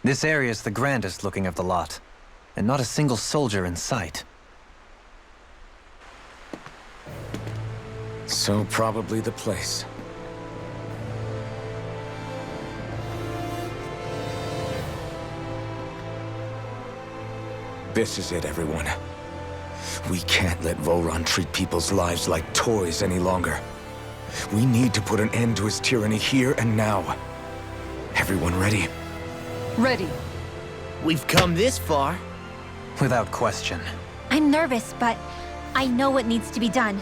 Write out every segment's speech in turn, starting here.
This area is the grandest looking of the lot, and not a single soldier in sight. So probably the place. This is it, everyone. We can't let Vholran treat people's lives like toys any longer. We need to put an end to his tyranny here and now. Everyone ready? Ready. We've come this far. Without question. I'm nervous, but I know what needs to be done.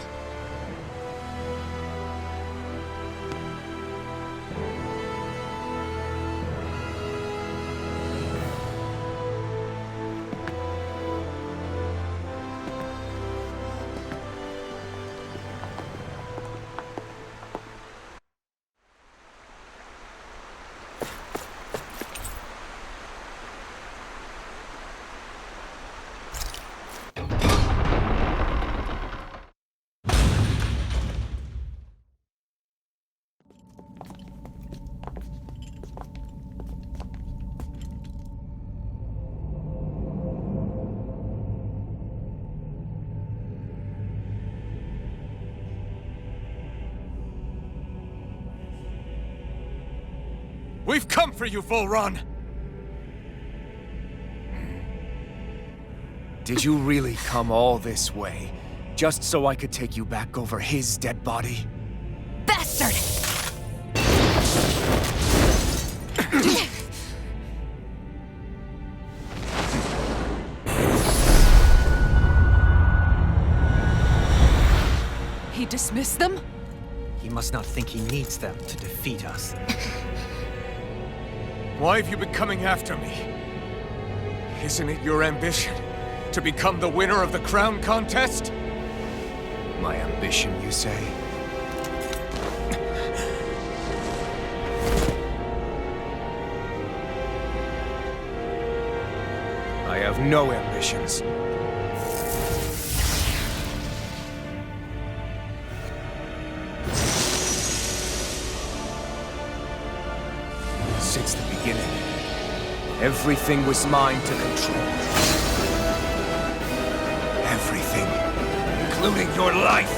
We've come for you, Vholran! Did you really come all this way, just so I could take you back over his dead body? Bastard! He dismissed them? He must not think he needs them to defeat us. Why have you been coming after me? Isn't it your ambition to become the winner of the crown contest? My ambition, you say? I have no ambitions. Since the beginning, everything was mine to control. Everything, including your life.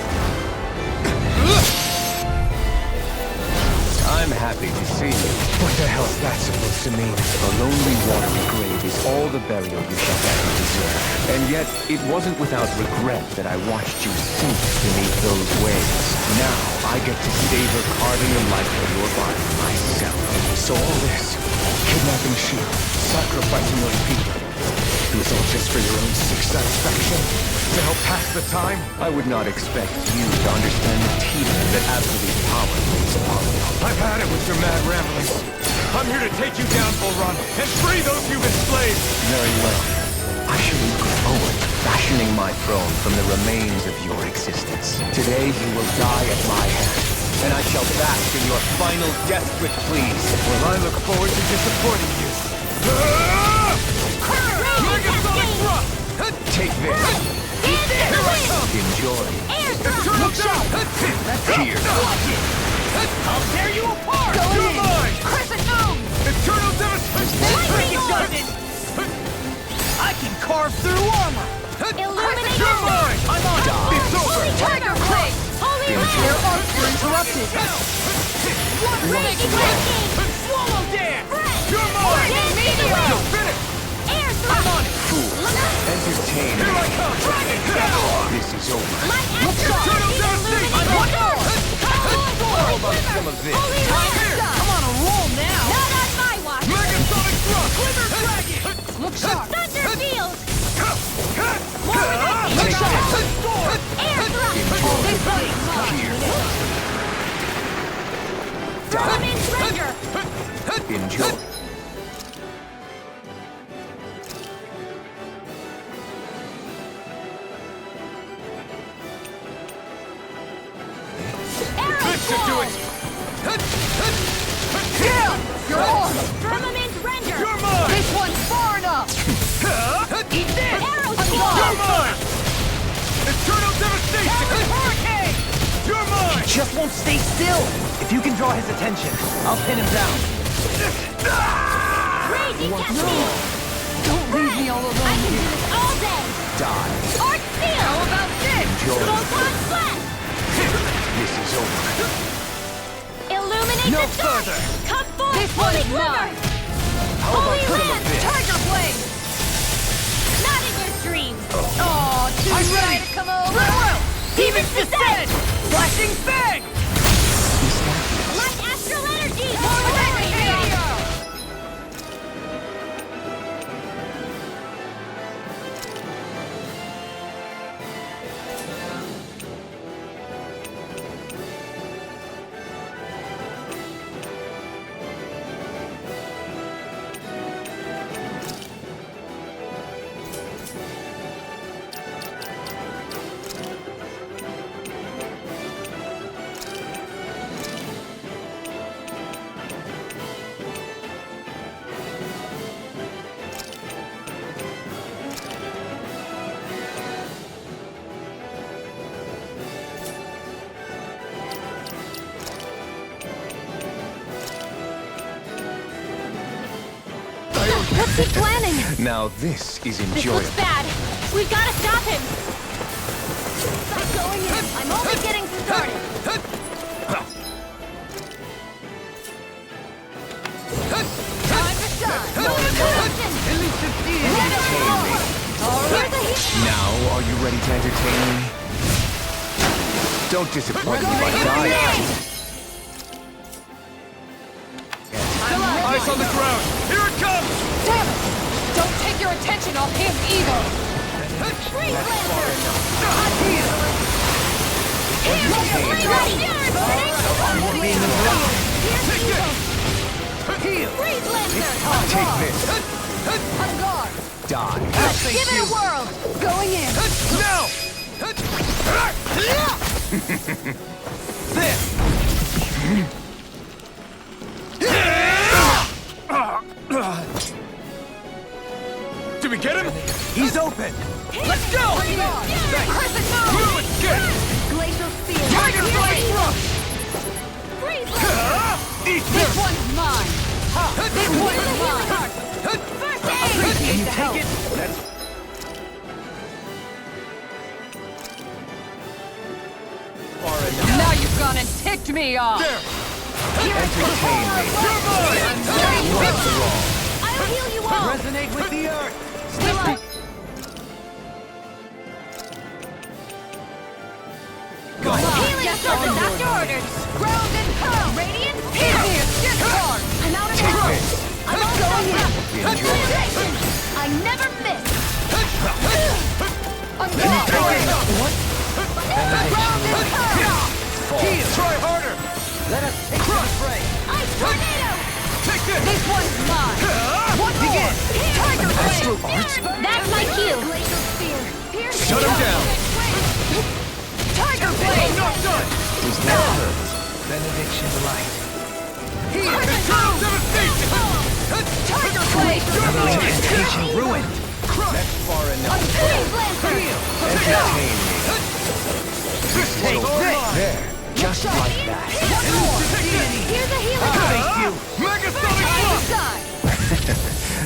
I'm happy to see you. What the hell is that supposed to mean? A lonely, watery grave is all the burial you shall ever deserve. And yet, it wasn't without regret that I watched you sink beneath those waves. Now, I get to savor carving a life from your body myself. So all this, kidnapping Shield, sacrificing those people, it was all just for your own sick satisfaction? To help pass the time? I would not expect you to understand the tedium that absolute power brings upon you. I've had it with your mad ramblings. I'm here to take you down, Vholran, and free those you've enslaved! Very well. I shall look forward to fashioning my throne from the remains of your existence. Today you will die at my hand, and I shall bask in your final desperate pleas. Well, I look forward to disappointing you. Take this. Here I come. Enjoy. Eternal shot. Here. I'll tear you apart. You're mine. Crescent moon! Eternal devastation. I can carve through armor. Illuminate You're mine. I'm on top. It's over. Tiger blade! Holy Their arcs were interrupted. One ring! Swallow dance. You're mine. Meteor! You'll finish. Air thrust! Here Entertain me. I come. This is over. Light astral! Eternal devastation. How about some of this? Holy Here. Rasta! I'm on a roll now. Not on my watch! Megasonic thrust. Quiver dragon. Look sharp! Thunder field! Take this. Air thrust! Here. Firmament render! Enjoy. This should do it. Your arm! Firmament render! You're mine. This one's far enough! Eat this! Arrow You're speed! mine. Eternal devastation. Hurricane. You're mine. Just won't stay still. If you can draw his attention, I'll pin him down. Crazy Cascade! Don't leave me all I alone can do here. this all day! Die. Art Steel! How about this? Enjoy. Photon Blast! This is over. Illuminate No the dark! further. Come forth, This Holy one's Glimmer! mine. Holy Land! Tiger Blade! Not in your dreams! Aw, too I'm shy ready. to come over. Farewell! Demon's Descent! Flashing Fang! Light Astral Energy! Meteor! Let's keep planning! Now this is This enjoyable. looks bad! We've gotta stop him! I'm going in! I'm only getting started! Time to shine! Here's a heat! Now, are you ready to entertain me? Don't disappoint me by dying. Eyes on the ground! Here it comes! Damn it! Don't take your attention off him either! Freeze Lancer! Heal! Freeze Lancer! Take this. On guard! Die. Give it a whirl! Going in! Now! This! Did we get him? He's open! Let's go! Crescent moon! Fluid skip! Glacial Spear! Tiger Blade Rush! Freeze Lancer! Eat This him! one's mine! This one's mine! First aid! Can you take it? That's far enough. Now you've gone and ticked me off! There! Entertain me. You're mine! What's wrong? I'll heal you all! Resonate with the earth! Still up! Healing surface after orders! Ground and pound! Radiant Idiot! Discard! I'm out of Take ammo! this. I'm on Going in. Concentration! I never miss! On guard! Ground and pound! Heal! Try harder! Let us take the fray! Ice Tornado! Take this! This one's mine! One more! Tiger Astral Blade! arts? That's my cue! Glacial Spear! Pierce Shut him down! Tiger I'm Blade! not done! Is that hurt? Benediction light. Heal! Eternal devastation! Tiger Blade! Incantation ruined! That's far enough. Freeze Lancer! Entertain me. Take this! There. Just like that. One more! Here's a healing! Thank you! Megasonic Blast! Side!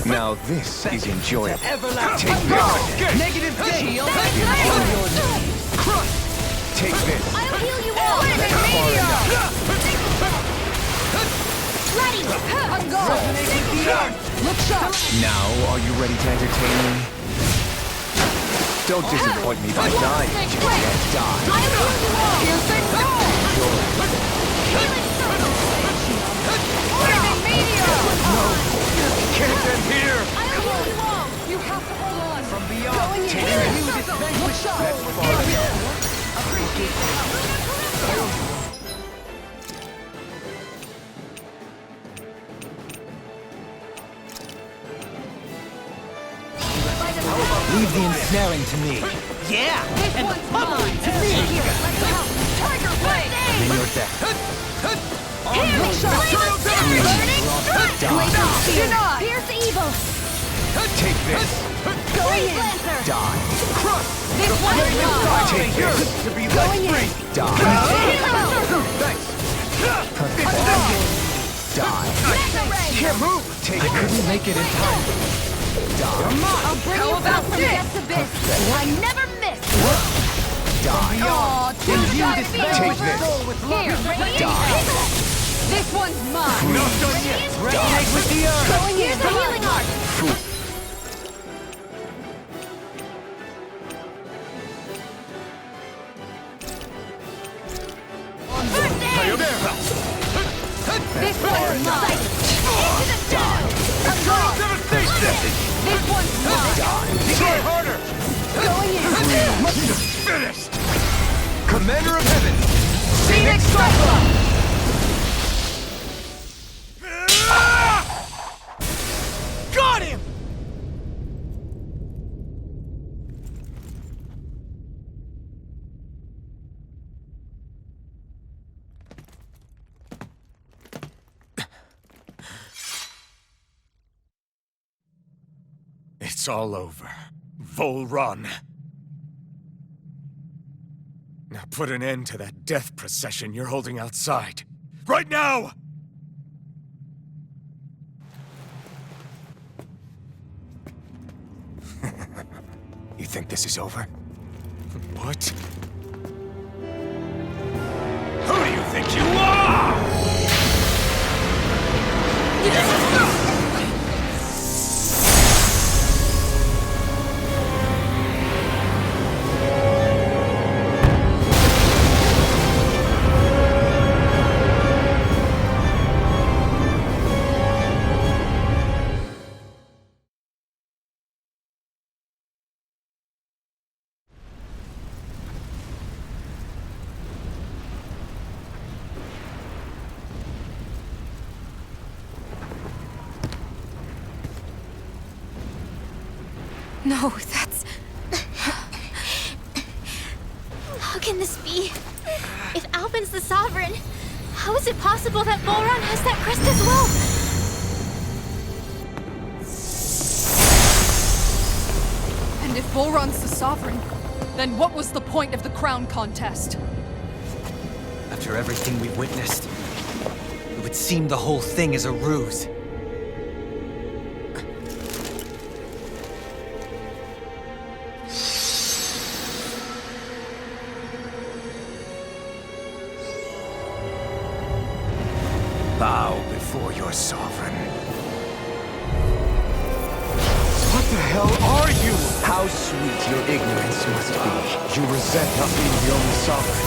Now this is enjoyable. Everlasting Take this. Escape! Negative days! Crush! Take this. I'll heal you all! Ready! On guard! Resonate with the earth! Look sharp! Now, are you ready to entertain me? Don't disappoint me by dying. Just die. I'll heal you all! Piercing ball! Healing surface! Lightning meteor! Can't end here! I'll heal you all! You have to hold on! From beyond! Going in! Healing Circle! circle. Look sharp! That's far enough. Leave the ensnaring to me. Yeah! This one's mine! Here, let's go! Tiger Blade! I'm in your debt. Look sharp! Burning strike! Glacial Spear! Denied! Pierce evil! Take this. Freeze Lancer! Die. This one's mine! Take this. To be let free! Die. Healing circle! Thanks! Die. Mega Ray! can't move! Take I couldn't make it in time. I'll bring you back from death's abyss. I never miss. Die. Aw, two shots Take this. Here, radiate. This one's mine. Not done yet! Resonate with the earth! Going here's the healing art. This one's mine. Into the shadow. I'm gone. Devastation! This one's mine. Try harder! Going in. Finished! Commander of Heaven! Phoenix Cyclone. Got him! It's all over. Volron. Now put an end to that death procession you're holding outside. Right now! You think this is over? What? Who do you think you are? No, that's... How can this be? If Alpin's the Sovereign, how is it possible that Volron has that crest as well? And if Volron's the Sovereign, then what was the point of the crown contest? After everything we've witnessed, it would seem the whole thing is a ruse. Bow before your sovereign. What the hell are you? How sweet your ignorance must be. You resent not being the only sovereign.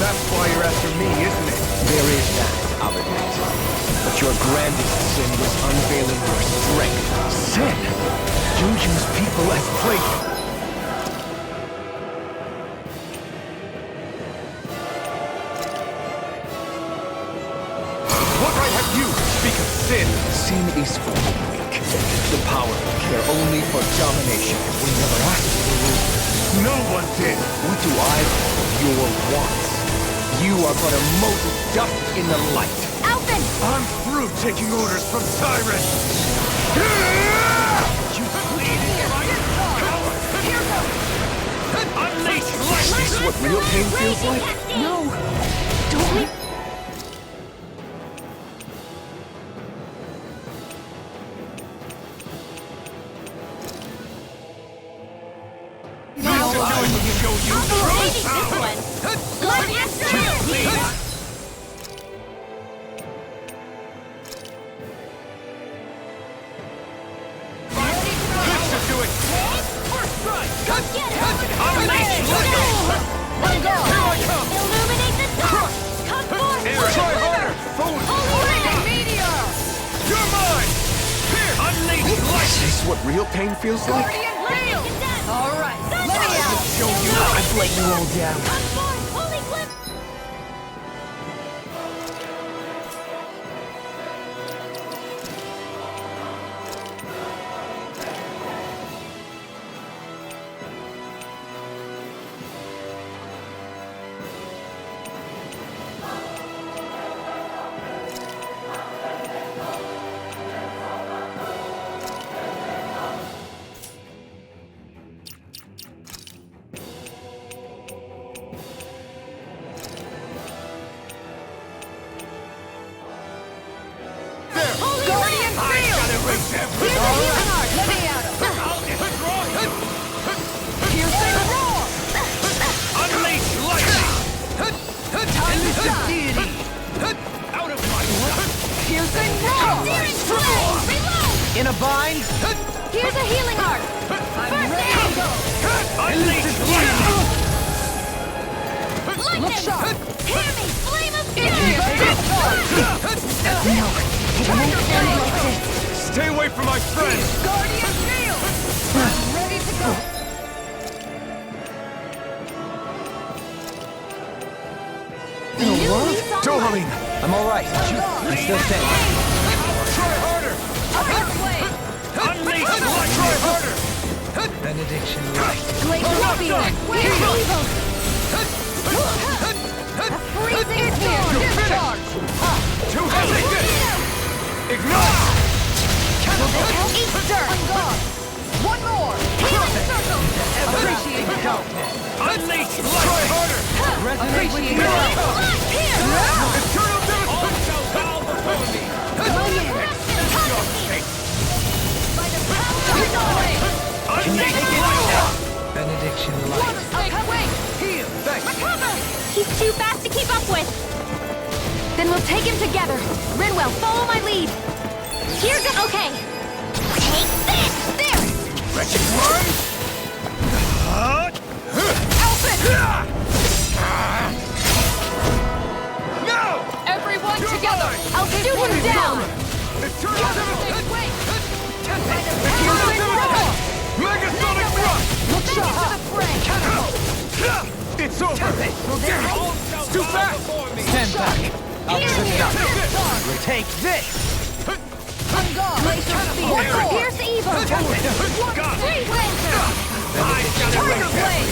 That's why you're after me, isn't it? There is that, I'll admit. But your grandest sin was unveiling your strength. Sin? You use people as playthings. What right have you to speak of sin? Sin is for the weak. The powerful care only for domination. We never asked for the rule. No one did. What do I call your wants? You are but a mote of dust in the light. Alpin! I'm through taking orders from tyrants. You bleeding coward! Here goes! Unleash Is lightning! this what real pain feels like? No! Don't we... Show you Maybe this one. Let me through! This should do it! First strike! Get it! Unleash lightning! Let go! Here I come! Illuminate the dark! Come forth! Try harder! Forward! Holy meteor! You're mine! Here! Unleash Is lightning! this what real pain feels like? Guardian Rail! All right, let me out! Show you! I've let you all down. Come forth! Holy Glyph! Searing flame! Reload! In a bind? Here's a healing arc! First aid! Lightning! Hear me! Flame of fury! No! It won't end like this! Stay away from my friend! Guardian Shield! I'm ready to go! Dohalim! I'm alright. I'm still safe. Try harder! Unleash light! Try harder! Benediction light. Glacial Spear! Here's evil! Freezing storm! Discharge! Too heavy! Ignite! Eat dirt! On guard! One more! Healing circle! Appreciate the help! Unleash light! Try harder! Appreciate the Healing help! blood! Here! Eternal devastation! Bow before me! By the power of Zoe! Unleash light! Benediction light. Snake wing! Heal! Thanks! Recover! He's too fast to keep up with! Then we'll take him together. Rinwell, follow my lead. Here's it. Okay. Take this! There! Wretched worm! No! Everyone together! I'll shoot him down! Eternal devastation! Wait! Eternal devastation! Megasonic thrust! Look into the fray! It's over! It's too fast! Stand back. I'll trip it up. Discharge! Take this! On guard! Glacial Spear! Here's evil! Freeze Lancer! Tiger blade!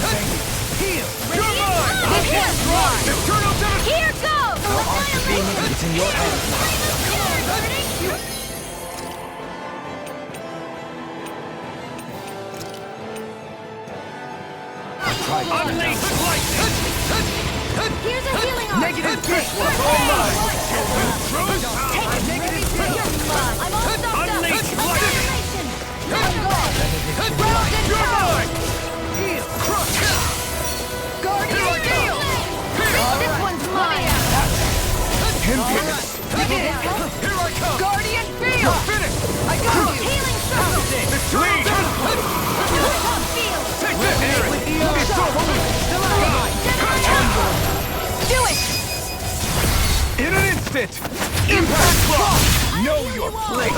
You're mine! This one's mine! Eternal devastation! Here goes! Annihilation! It's in your hands. Flame of fury, burning! Unleash lightning! Here's a healing arc! Negative pitch. First aid! You're mine! I'm all stocked up! Unleash lightning! Annihilation! On guard! Ground and You're pound! mine! Heal! Crush! Guardian Shield! This one's mine! Here I come! Guardian You're Field! finished! I got you! Healing circle! Eternal devastation! Top field! Take this! It's over! Do it! In an instant! Impact block! Know your place!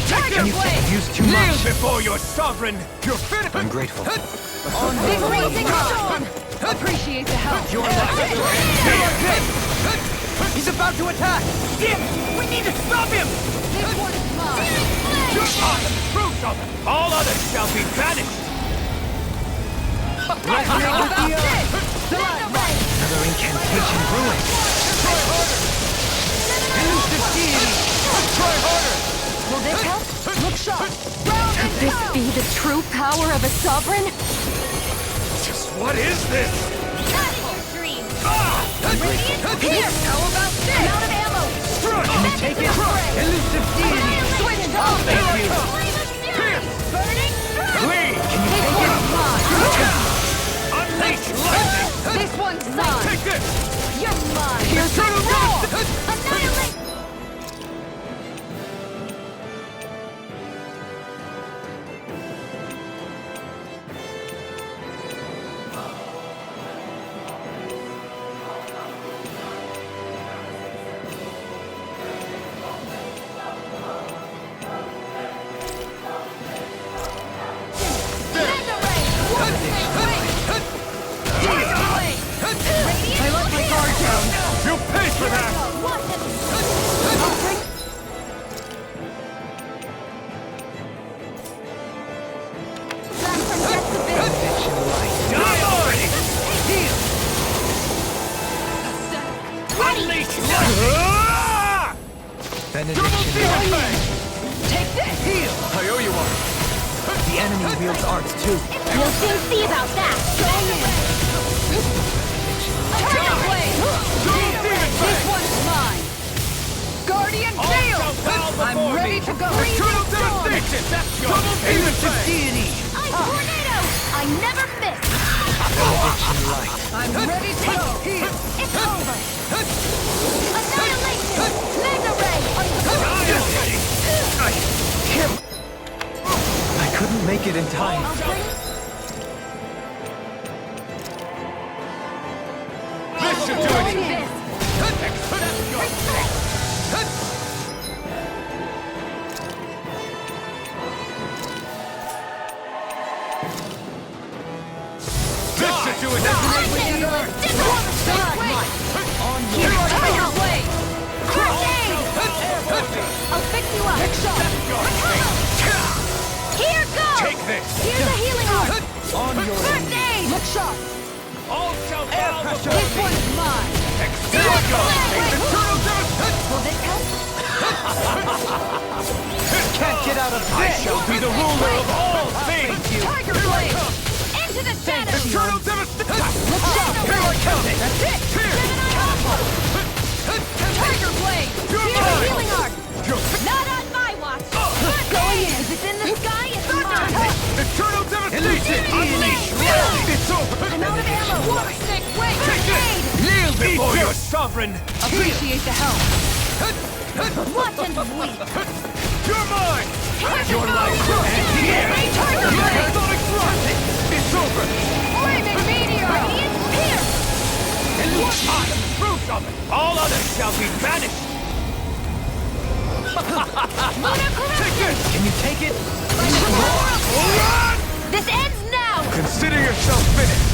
Tiger blade! Use too Kneel much. before your sovereign! You're finished! I'm grateful. Freezing storm! Appreciate the help! He's about to attack! We need to stop him! This one's mine! You're awesome! All others shall be banished! How about this? Another incantation ruined. Try harder! Try harder! Will this help? Look sharp! Ground and This pound! be the true power of a sovereign? Just what is this? Not in your dreams! Here! How about this? I'm out of ammo! Can you take it? Elusive deity! Switch off! Thank you. Flame of fury! Burning strike! Please! This one's mine! Unleash lightning! This one's mine! Take this! You're mine! Here's the roar! Annihilate! I let my guard down! You pay for that! Benediction light. Die already! Unleash lightning! Benediction light. Take this! Heal! I owe you one. The enemy wields arts too. We'll soon see about that! Tiger blade! This one's mine! Guardian Shield! I'm ready to go! Eternal devastation! That's your Elusive deity. I'm Tornado! I never miss! Benediction light. I'm ready to go! It's over! Annihilation! Mega make it in time. This should do it! This should do it! I'll fix you up! Here goes! Take this! Here's a healing arm! On your First aid! Look sharp! all shall bow before This one's mine! Here I go! Will this help? Can't get out of this! I shall be the ruler of all things! Tiger Blade! Into the shadows! Eternal devastation! Here I come! That's it! Tiger Blade! Here's a healing arm! Not on my watch! Going in! If it's in the sky, it's mine! Eternal devastation! Unleash! It's over! I'm out of ammo! War stick! Wait! Take Grenade! it! Kneel before your sovereign! Appreciate the help. Watch and bleed! You're mine! Your life will end here! Tiger You Blade! cannot exhaust it! It's over! Flaming meteor! Radiant pierce! And I am proof of it! All others shall be banished! Take this! Can you take it? Run! This ends now! Consider yourself finished!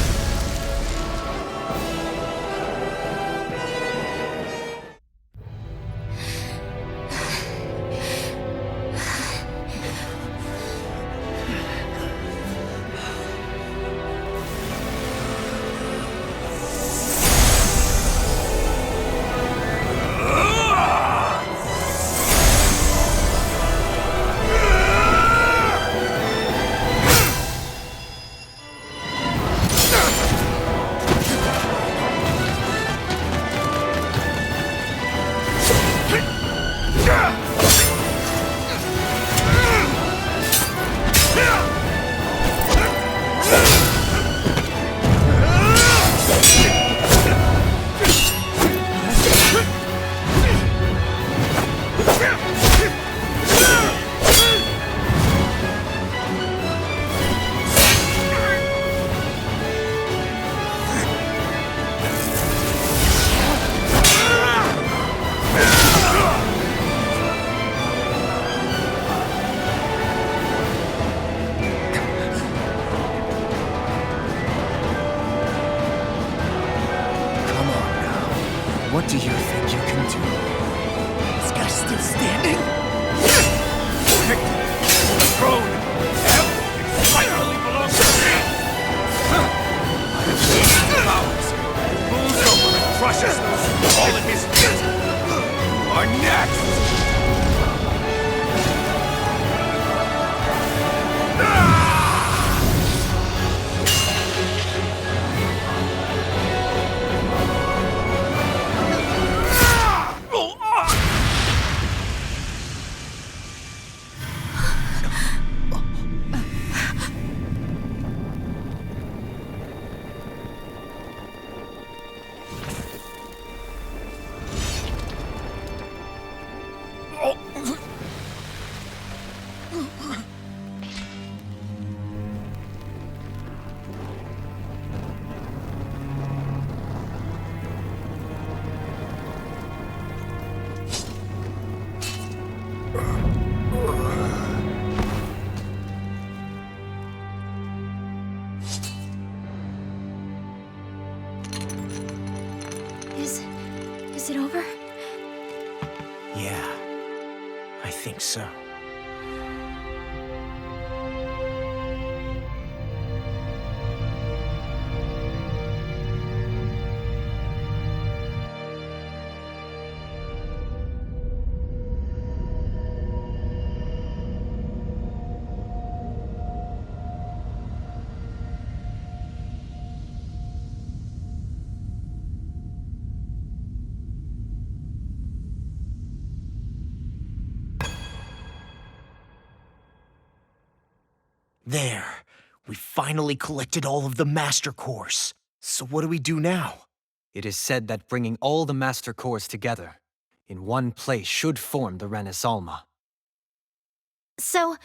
What do you think you can do? This guy's still standing? The throne! Rightfully belongs to me! I have seized the powers, moves over and crushes those all in his feet! Are next! Is it over? Yeah, I think so. There. We finally collected all of the Master Cores. So what do we do now? It is said that bringing all the Master Cores together in one place should form the Renis Alma. So,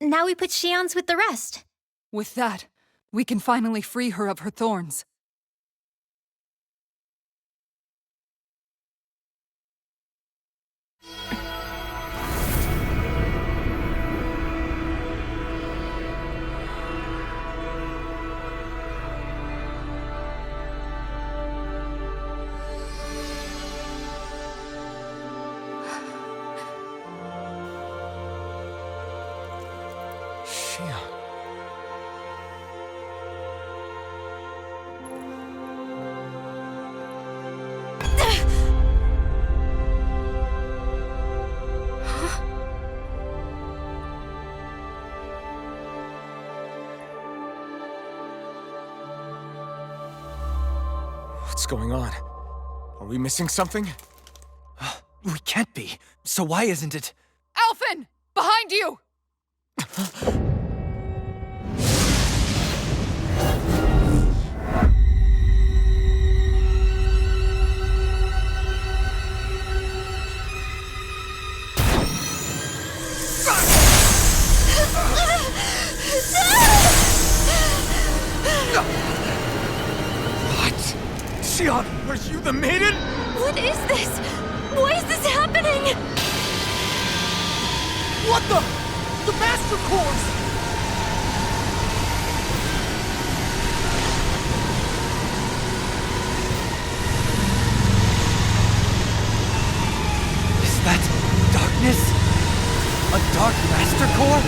Now we put Shion's with the rest. With that, we can finally free her of her thorns. Shion. What's going on? Are we missing something? We can't be. So why isn't it? Alphen! Behind you! What? Shion, are you the maiden? What is this? Why is this happening? What the? The Master Cores! Is that darkness? A dark Master Core?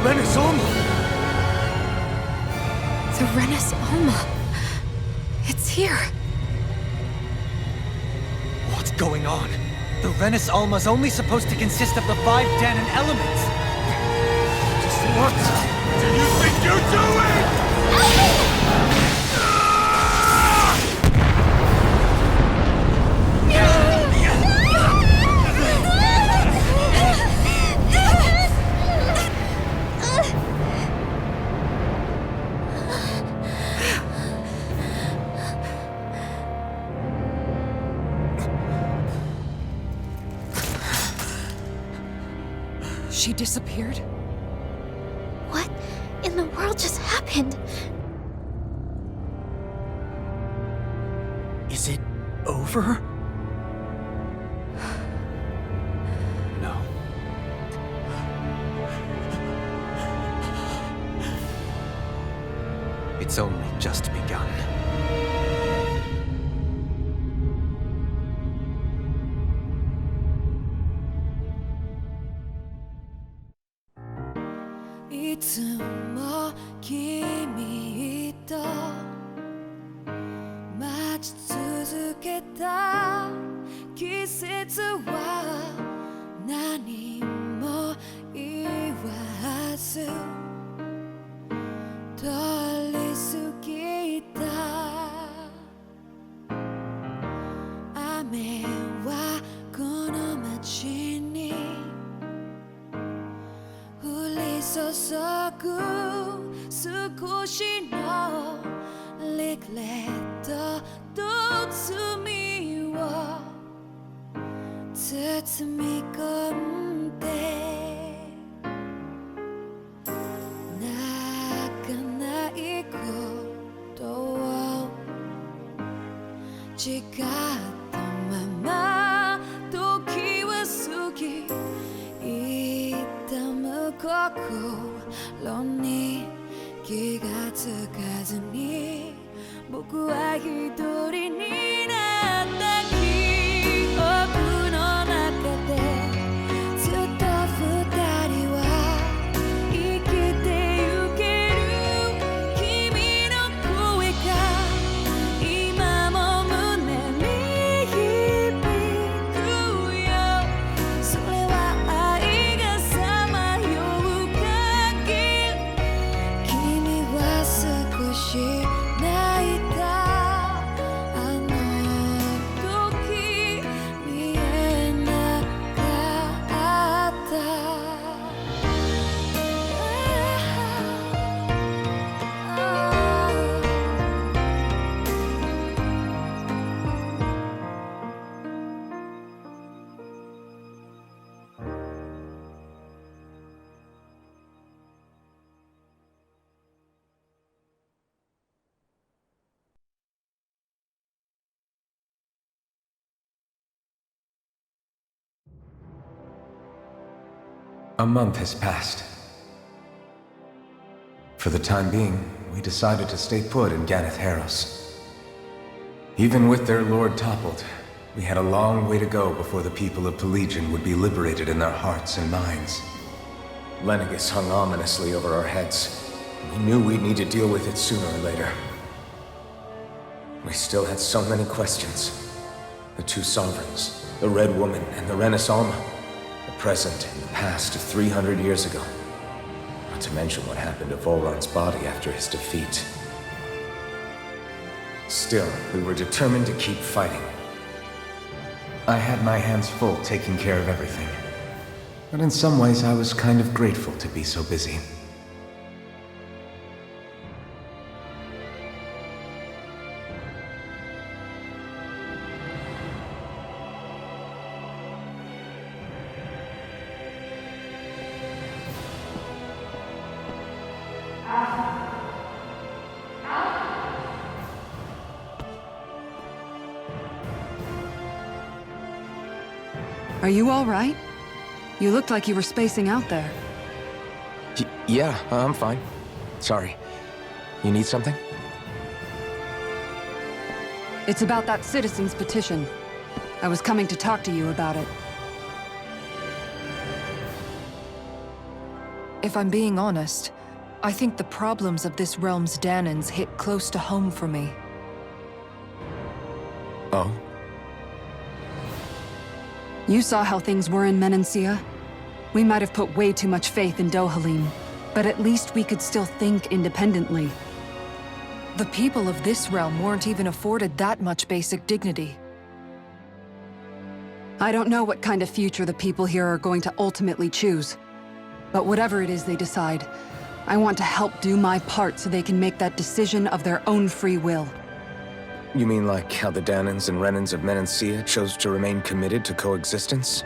Renis Alma! The Renis Alma. It's here. What's going on? The Renis Alma's only supposed to consist of the 5 Danon elements. Just what do you think you're doing? She disappeared? What in the world just happened? Is it over? No. It's only just begun. A month has passed. For the time being, we decided to stay put in Ganath Haros. Even with their lord toppled, we had a long way to go before the people of Pelegion would be liberated in their hearts and minds. Lenegis hung ominously over our heads. We knew we'd need to deal with it sooner or later. We still had so many questions. The two sovereigns, the Red Woman and the Renis Alma. The present and the past of 300 years ago. Not to mention what happened to Volron's body after his defeat. Still, we were determined to keep fighting. I had my hands full taking care of everything. But in some ways, I was kind of grateful to be so busy. Are you all right? You looked like you were spacing out there. Yeah, I'm fine. Sorry. You need something? It's about that citizen's petition. I was coming to talk to you about it. If I'm being honest, I think the problems of this realm's Dahnans hit close to home for me. Oh? You saw how things were in Menancia. We might have put way too much faith in Dohalim, but at least we could still think independently. The people of this realm weren't even afforded that much basic dignity. I don't know what kind of future the people here are going to ultimately choose. But whatever it is they decide, I want to help do my part so they can make that decision of their own free will. You mean like how the Dahnans and Renans of Menancia chose to remain committed to coexistence?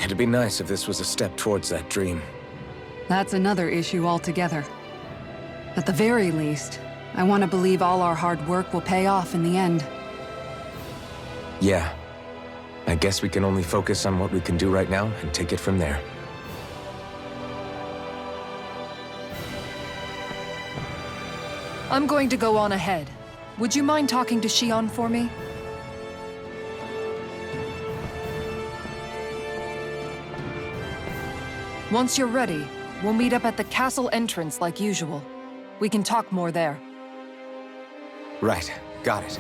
It'd be nice if this was a step towards that dream. That's another issue altogether. At the very least, I want to believe all our hard work will pay off in the end. Yeah. I guess we can only focus on what we can do right now and take it from there. I'm going to go on ahead. Would you mind talking to Shionne for me? Once you're ready, we'll meet up at the castle entrance like usual. We can talk more there. Right. Got it.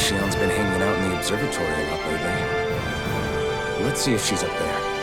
Shionne's been hanging out in the observatory a lot lately. Let's see if she's up there.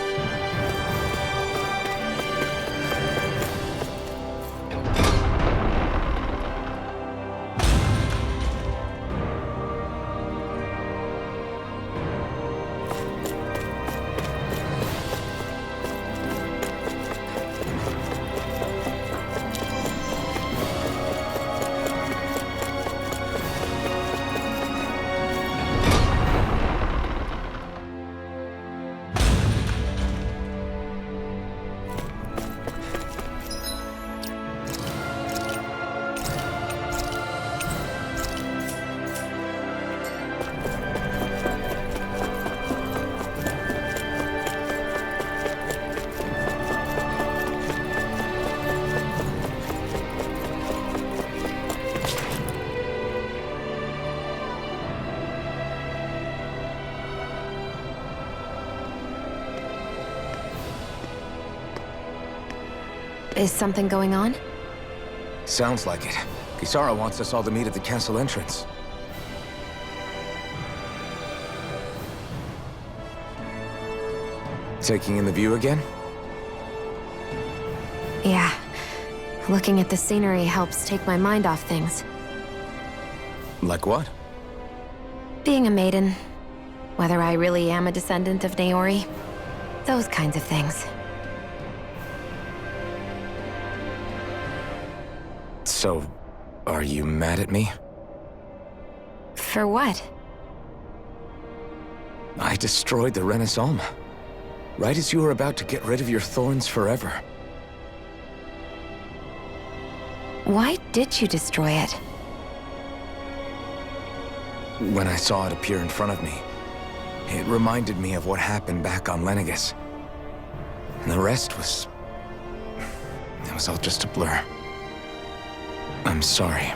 Is something going on? Sounds like it. Kisara wants us all to meet at the castle entrance. Taking in the view again? Yeah. Looking at the scenery helps take my mind off things. Like what? Being a maiden. Whether I really am a descendant of Naori. Those kinds of things. So, are you mad at me? For what? I destroyed the Renis Alma. Right as you were about to get rid of your thorns forever. Why did you destroy it? When I saw it appear in front of me, it reminded me of what happened back on Lenegis. And the rest was... it was all just a blur. I'm sorry.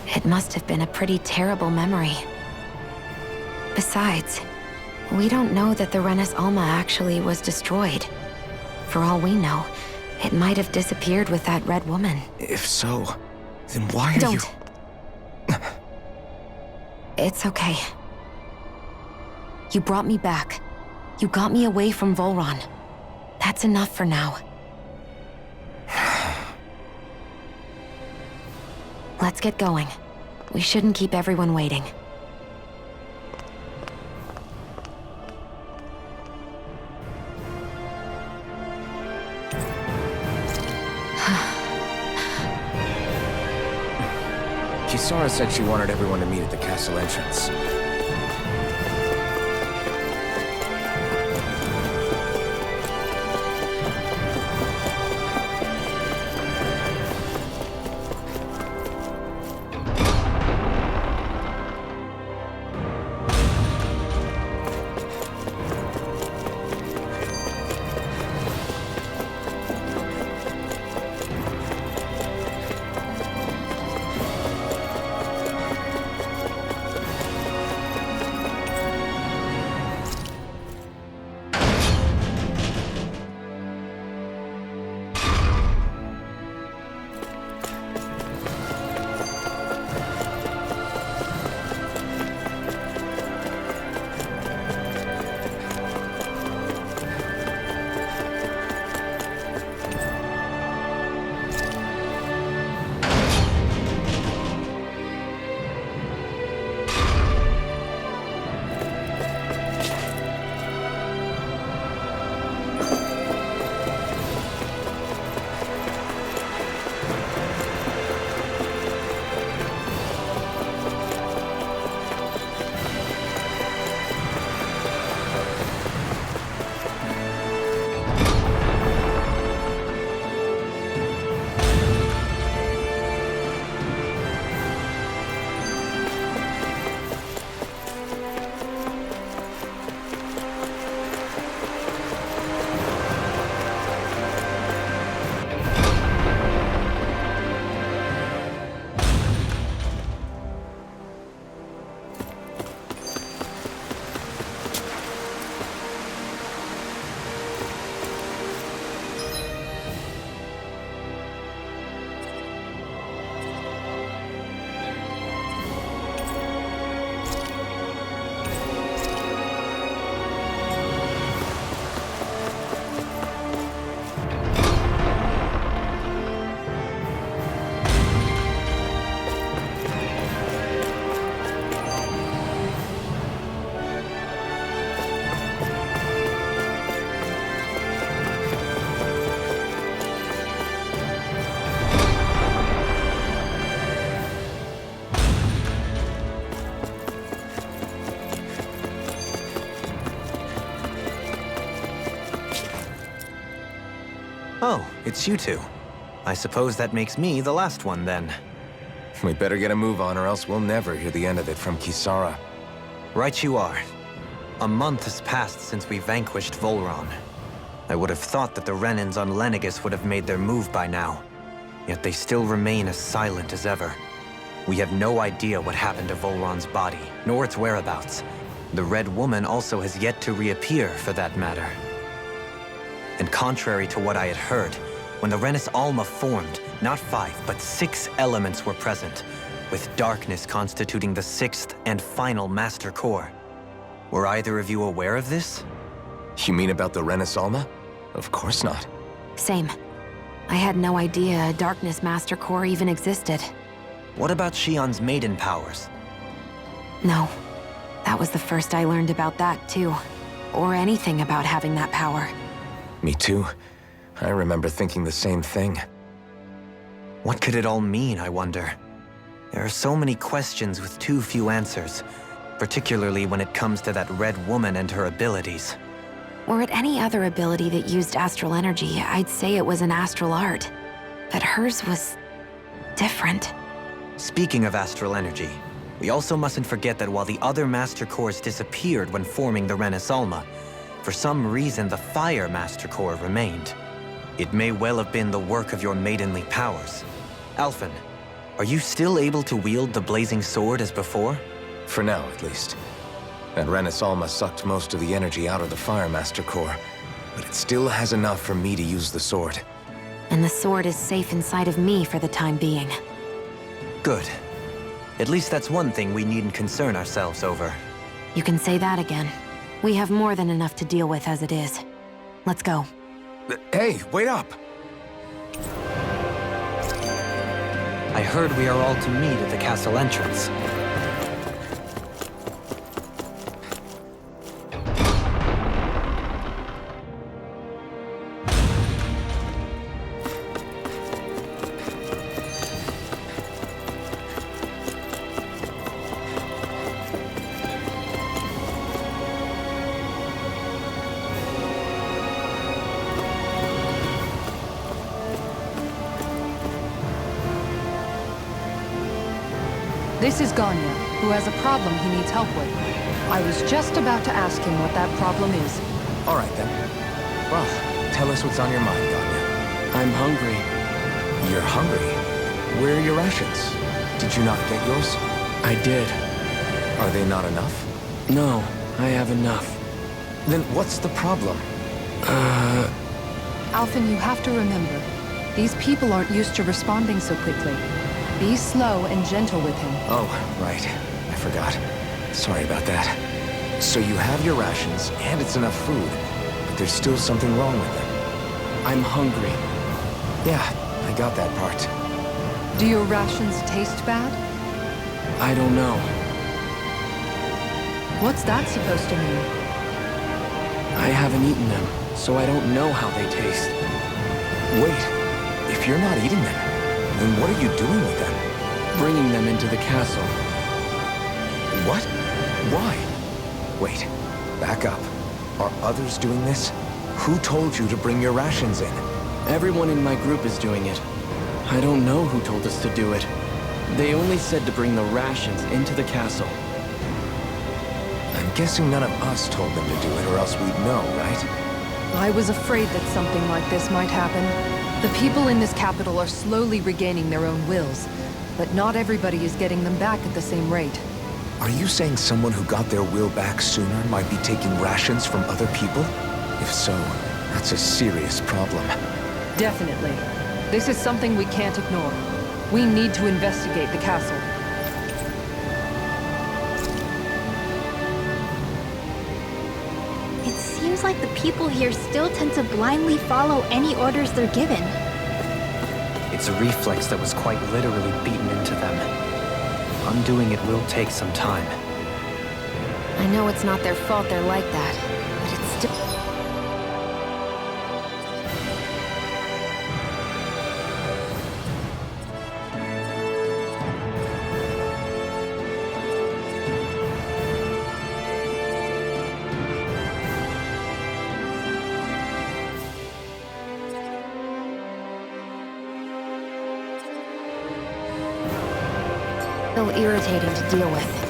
It must have been a pretty terrible memory. Besides, we don't know that the Renis Alma actually was destroyed. For all we know, it might have disappeared with that red woman. If so, then why are you... Don't. It's okay. You brought me back. You got me away from Volron. That's enough for now. Let's get going. We shouldn't keep everyone waiting. Kisara said she wanted everyone to meet at the castle entrance. Oh, it's you two. I suppose that makes me the last one, then. We better get a move on or else we'll never hear the end of it from Kisara. Right you are. A month has passed since we vanquished Volron. I would have thought that the Renins on Lenegis would have made their move by now. Yet they still remain as silent as ever. We have no idea what happened to Volron's body, nor its whereabouts. The Red Woman also has yet to reappear, for that matter. And contrary to what I had heard, when the Renis Alma formed, not 5, but 6 elements were present, with darkness constituting the 6th and final Master Core. Were either of you aware of this? You mean about the Renis Alma? Of course not. Same. I had no idea a Darkness Master Core even existed. What about Shionne's maiden powers? No. That was the first I learned about that, too. Or anything about having that power. Me too. I remember thinking the same thing. What could it all mean, I wonder? There are so many questions with too few answers, particularly when it comes to that Red Woman and her abilities. Were it any other ability that used astral energy, I'd say it was an astral art. But hers was different. Speaking of astral energy, we also mustn't forget that while the other Master Cores disappeared when forming the Renis Alma, for some reason the Fire Master Core remained. It may well have been the work of your maidenly powers. Alphen, are you still able to wield the blazing sword as before? For now, at least. That Renis Alma sucked most of the energy out of the Fire Master Core, but it still has enough for me to use the sword. And the sword is safe inside of me for the time being. Good. At least that's one thing we needn't concern ourselves over. You can say that again. We have more than enough to deal with as it is. Let's go. Hey, wait up! I heard we are all to meet at the castle entrance. This is Ganya, who has a problem he needs help with. I was just about to ask him what that problem is. All right, then. Well, tell us what's on your mind, Ganya. I'm hungry. You're hungry? Where are your rations? Did you not get yours? I did. Are they not enough? No, I have enough. Then what's the problem? Alphen, you have to remember, these people aren't used to responding so quickly. Be slow and gentle with him. Oh, right. I forgot. Sorry about that. So you have your rations, and it's enough food, but there's still something wrong with them. I'm hungry. Yeah, I got that part. Do your rations taste bad? I don't know. What's that supposed to mean? I haven't eaten them, so I don't know how they taste. Wait, if you're not eating them, then what are you doing with them? Bringing them into the castle. What? Why? Wait, back up. Are others doing this? Who told you to bring your rations in? Everyone in my group is doing it. I don't know who told us to do it. They only said to bring the rations into the castle. I'm guessing none of us told them to do it, or else we'd know, right? I was afraid that something like this might happen. The people in this capital are slowly regaining their own wills, but not everybody is getting them back at the same rate. Are you saying someone who got their will back sooner might be taking rations from other people? If so, that's a serious problem. Definitely. This is something we can't ignore. We need to investigate the castle. It seems like the people here still tend to blindly follow any orders they're given. It's a reflex that was quite literally beaten into them. Undoing it will take some time. I know it's not their fault they're like that, but it's still... still irritating to deal with.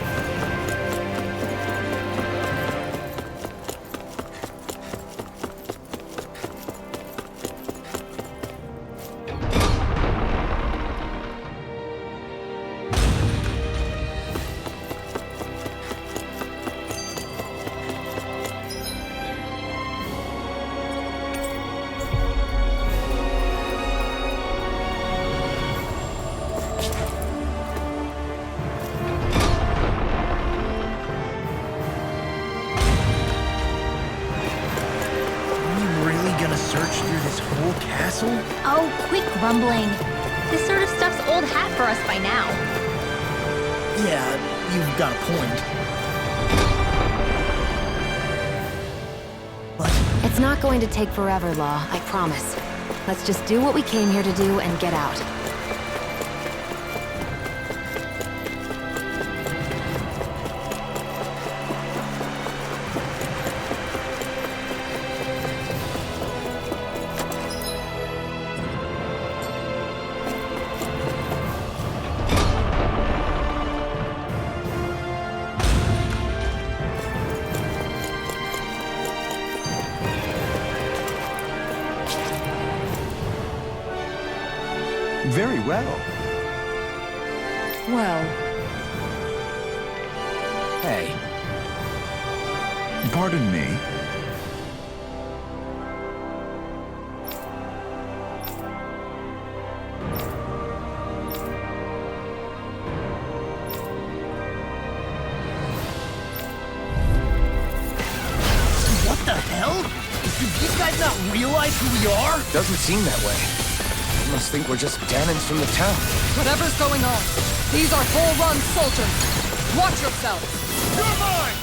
search through this whole castle? Oh, quit grumbling. This sort of stuff's old hat for us by now. Yeah, you've got a point. But It's not going to take forever, Law, I promise. Let's just do what we came here to do and get out. Very well. Well, Hey, Pardon me. what the hell? Do these guys not realize who we are? doesn't seem that way. They must think we're just Danins from the town. Whatever's going on, these are Volron soldiers. Watch yourselves. You're mine!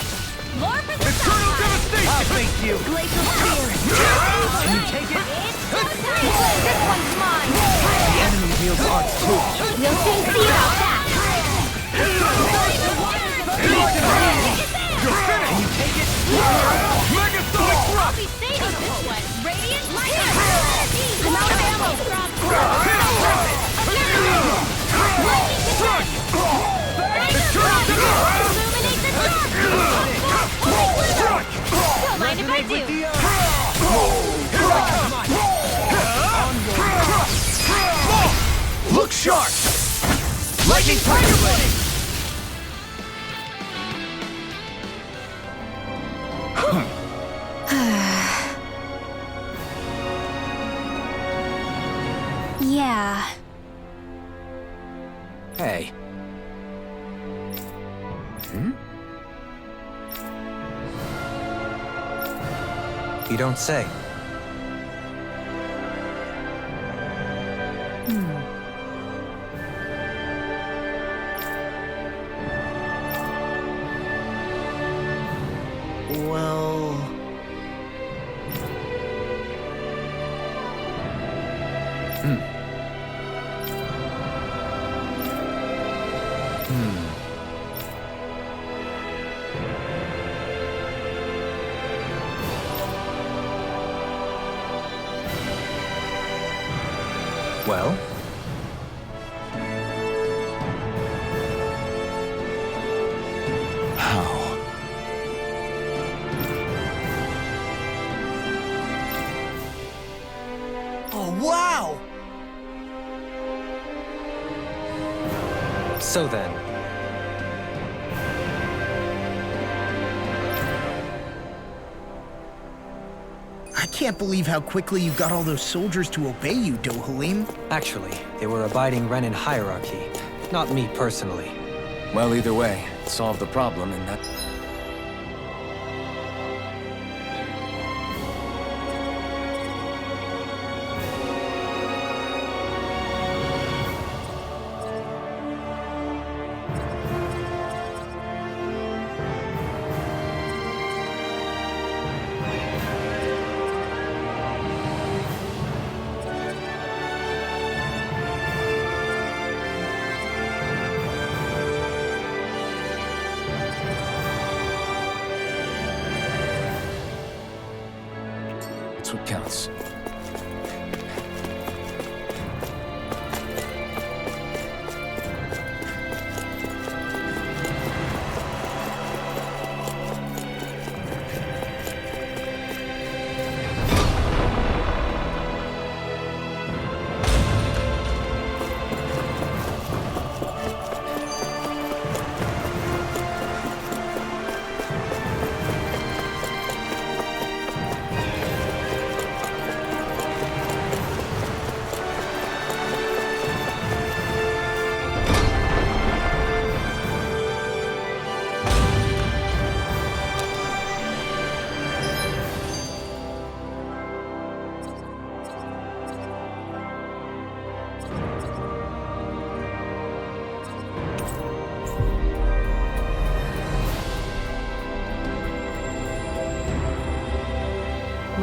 More for the Eternal devastation! I'll thank you. Glacial Spear! Can you take it? This one's mine! The enemy wields arts too. You'll soon see about that. Can you take it? Megasonic I'll thrust! be saving this one. Radiant Lightning! I'm out of ammo. Illuminate the dark! Don't mind if I do. Look sharp! Lightning Tiger Blade! Yeah. Hey. You don't say. Well... Well? How? Oh, wow! So then, I can't believe how quickly you got all those soldiers to obey you, Dohalim. actually, they were abiding Renan hierarchy, not me personally. Well, either way, it solved the problem, and that... That's what counts.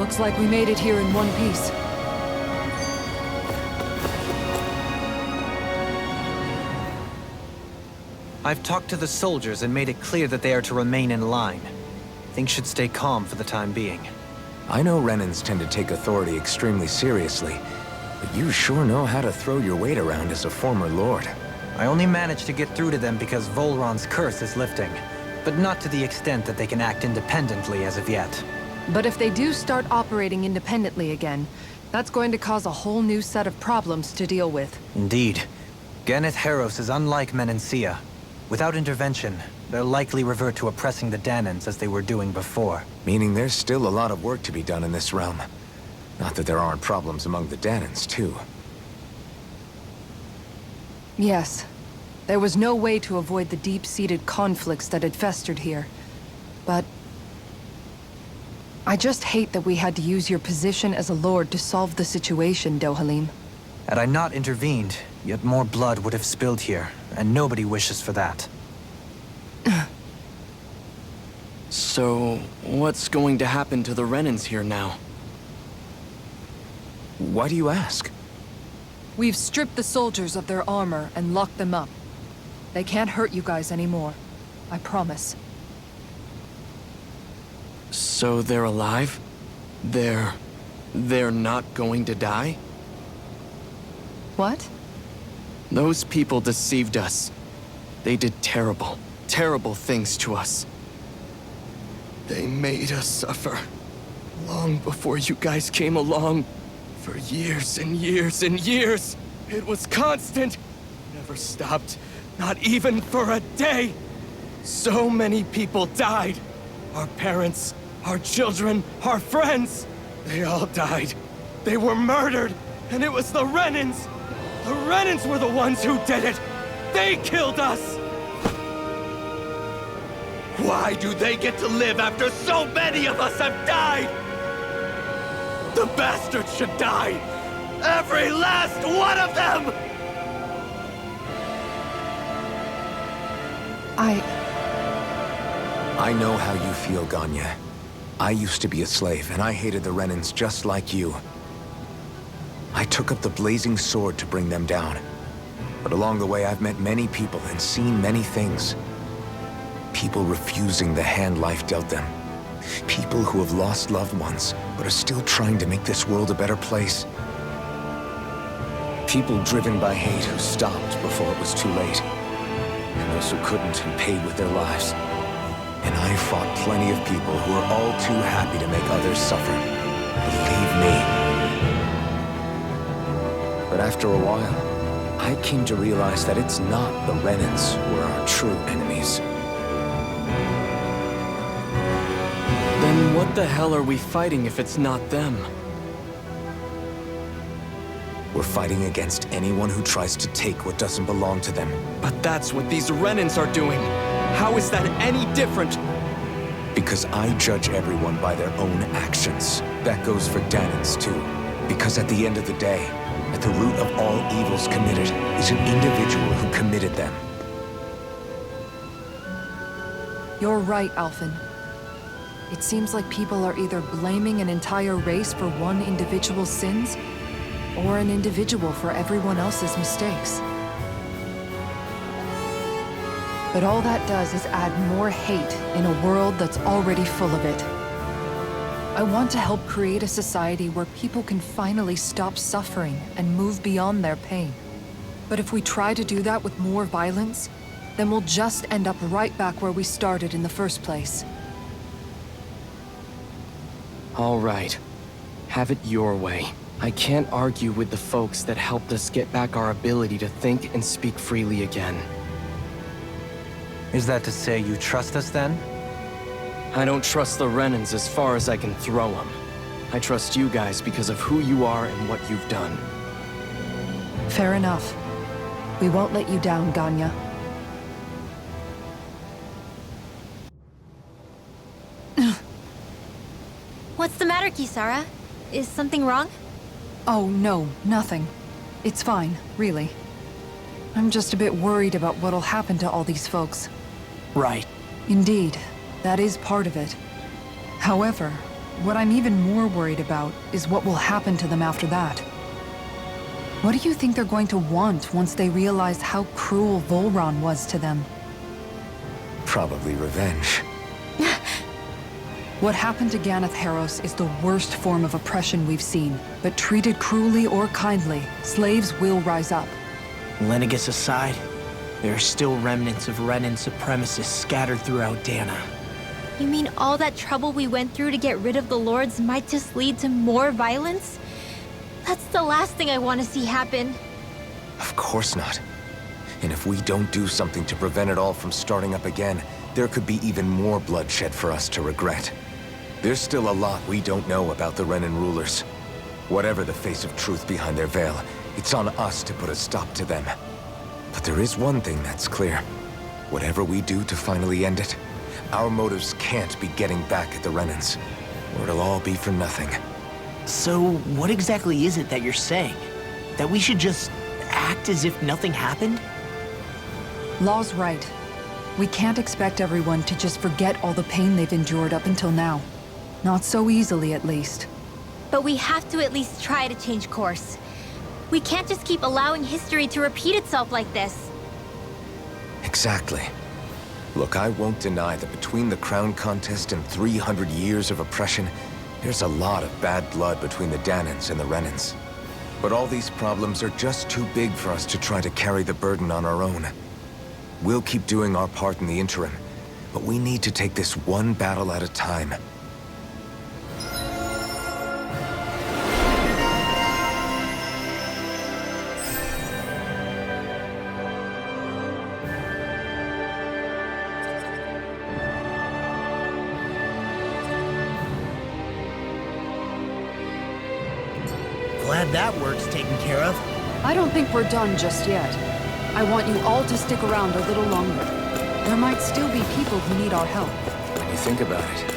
Looks like we made it here in one piece. I've talked to the soldiers and made it clear that they are to remain in line. Things should stay calm for the time being. I know Renans tend to take authority extremely seriously, but you sure know how to throw your weight around as a former lord. I only managed to get through to them because Volron's curse is lifting, but not to the extent that they can act independently as of yet. But if they do start operating independently again, that's going to cause a whole new set of problems to deal with. Indeed. Ganeth Haros is unlike Menancia. Without intervention, they'll likely revert to oppressing the Danans as they were doing before. Meaning there's still a lot of work to be done in this realm. Not that there aren't problems among the Danans, too. Yes. There was no way to avoid the deep-seated conflicts that had festered here. But I just hate that we had to use your position as a lord to solve the situation, Dohalim. Had I not intervened, yet more blood would have spilled here, and nobody wishes for that. So, what's going to happen to the Renans here now? Why do you ask? We've stripped the soldiers of their armor and locked them up. They can't hurt you guys anymore. I promise. So they're alive? They're not going to die? What? Those people deceived us. They did terrible, terrible things to us. They made us suffer. Long before you guys came along. For years and years and years. It was constant. Never stopped. Not even for a day. So many people died. Our parents, our children, our friends. They all died. They were murdered. And it was the Renans. The Renans were the ones who did it! They killed us! Why do they get to live after so many of us have died? The bastards should die! Every last one of them! I know how you feel, Ganya. I used to be a slave, and I hated the Renans just like you. I took up the blazing sword to bring them down. But along the way, I've met many people and seen many things. People refusing the hand life dealt them. People who have lost loved ones, but are still trying to make this world a better place. People driven by hate who stopped before it was too late. And those who couldn't and paid with their lives. And I fought plenty of people who are all too happy to make others suffer. Believe me. But after a while, I came to realize that it's not the Renans who are our true enemies. Then what the hell are we fighting if it's not them? We're fighting against anyone who tries to take what doesn't belong to them. But that's what these Renans are doing! How is that any different? Because I judge everyone by their own actions. That goes for Danans, too. Because at the end of the day, at the root of all evils committed is an individual who committed them. You're right, Alphen. It seems like people are either blaming an entire race for one individual's sins, or an individual for everyone else's mistakes. But all that does is add more hate in a world that's already full of it. I want to help create a society where people can finally stop suffering and move beyond their pain. But if we try to do that with more violence, then we'll just end up right back where we started in the first place. All right. Have it your way. I can't argue with the folks that helped us get back our ability to think and speak freely again. Is that to say you trust us then? I don't trust the Renans as far as I can throw them. I trust you guys because of who you are and what you've done. Fair enough. We won't let you down, Ganya. What's the matter, Kisara? Is something wrong? Oh, no, nothing. It's fine, really. I'm just a bit worried about what'll happen to all these folks. Right. Indeed, that is part of it. However, what I'm even more worried about is what will happen to them after that. What do you think they're going to want once they realize how cruel Volron was to them? Probably revenge. What happened to Ganeth Haros is the worst form of oppression we've seen, but treated cruelly or kindly, slaves will rise up. Lenegis aside, there are still remnants of Renan supremacists scattered throughout Dana. You mean all that trouble we went through to get rid of the Lords might just lead to more violence? That's the last thing I want to see happen. Of course not. And if we don't do something to prevent it all from starting up again, there could be even more bloodshed for us to regret. There's still a lot we don't know about the Renan rulers. Whatever the face of truth behind their veil, it's on us to put a stop to them. But there is one thing that's clear. Whatever we do to finally end it, our motives can't be getting back at the Renans, or it'll all be for nothing. So, what exactly is it that you're saying? That we should just act as if nothing happened? Law's right. We can't expect everyone to just forget all the pain they've endured up until now. Not so easily, at least. But we have to at least try to change course. We can't just keep allowing history to repeat itself like this. Exactly. Look, I won't deny that between the crown contest and 300 years of oppression, there's a lot of bad blood between the Danans and the Renans. But all these problems are just too big for us to try to carry the burden on our own. We'll keep doing our part in the interim, but we need to take this one battle at a time. Glad that work's taken care of. I don't think we're done just yet. I want you all to stick around a little longer. There might still be people who need our help. When you think about it,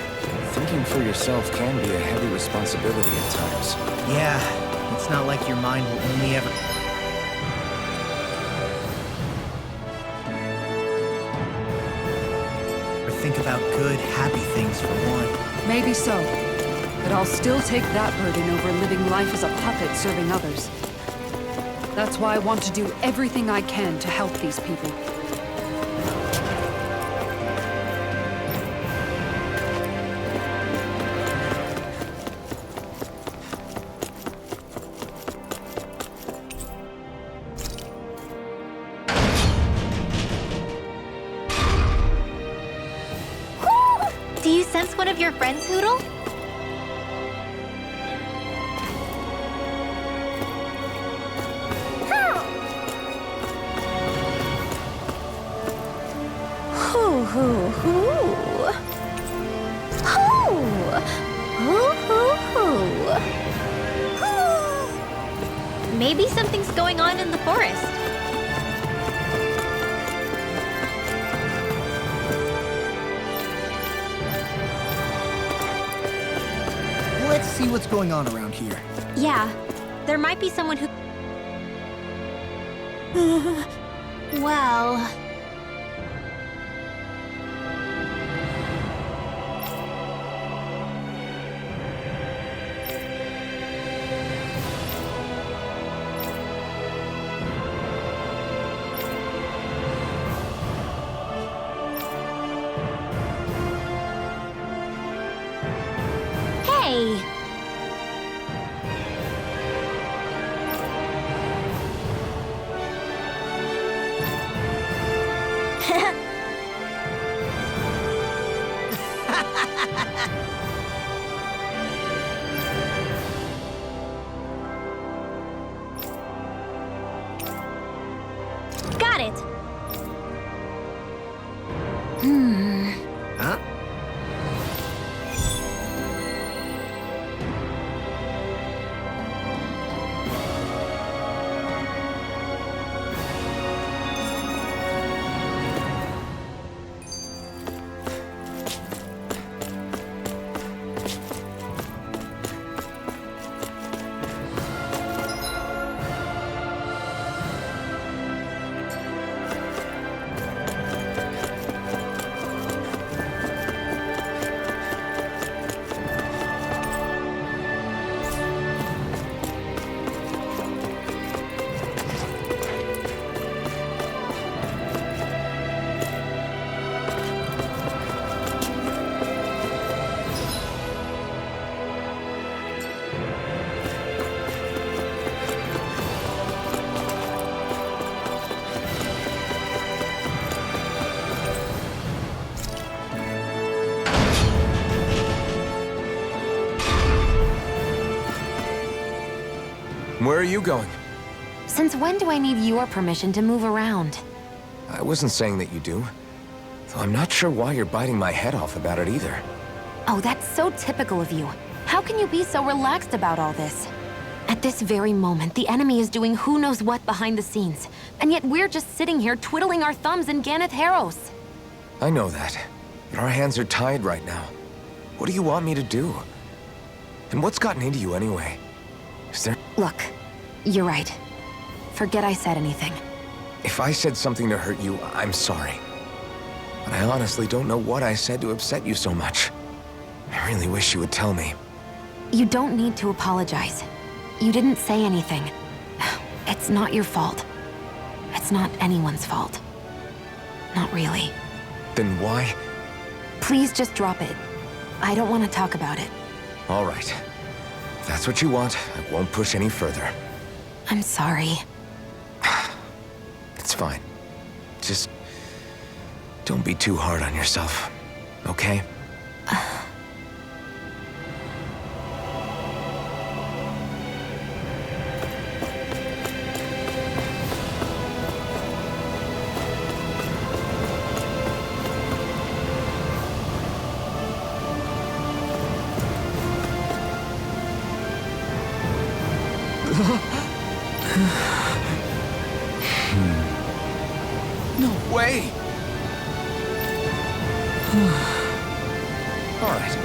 thinking for yourself can be a heavy responsibility at times. Yeah, it's not like your mind will only ever... or think about good, happy things for one. Maybe so. But I'll still take that burden over living life as a puppet serving others. That's why I want to do everything I can to help these people. Whew! Do you sense one of your friends, Hootle? Maybe something's going on in the forest. Let's see what's going on around here. Yeah, there might be someone who... well... Hey! Got it! Huh? Where are you going? Since when do I need your permission to move around? I wasn't saying that you do. Though I'm not sure why you're biting my head off about it either. Oh, that's so typical of you. How can you be so relaxed about all this? At this very moment, the enemy is doing who knows what behind the scenes. And yet we're just sitting here twiddling our thumbs in Ganeth Harros. I know that. But our hands are tied right now. What do you want me to do? And what's gotten into you anyway? Is there... Look, you're right. Forget I said anything. If I said something to hurt you, I'm sorry. But I honestly don't know what I said to upset you so much. I really wish you would tell me. You don't need to apologize. You didn't say anything. It's not your fault. It's not anyone's fault. Not really. Then why? Please just drop it. I don't want to talk about it. All right. If that's what you want, I won't push any further. I'm sorry. It's fine. Just... don't be too hard on yourself, okay? No way! All right.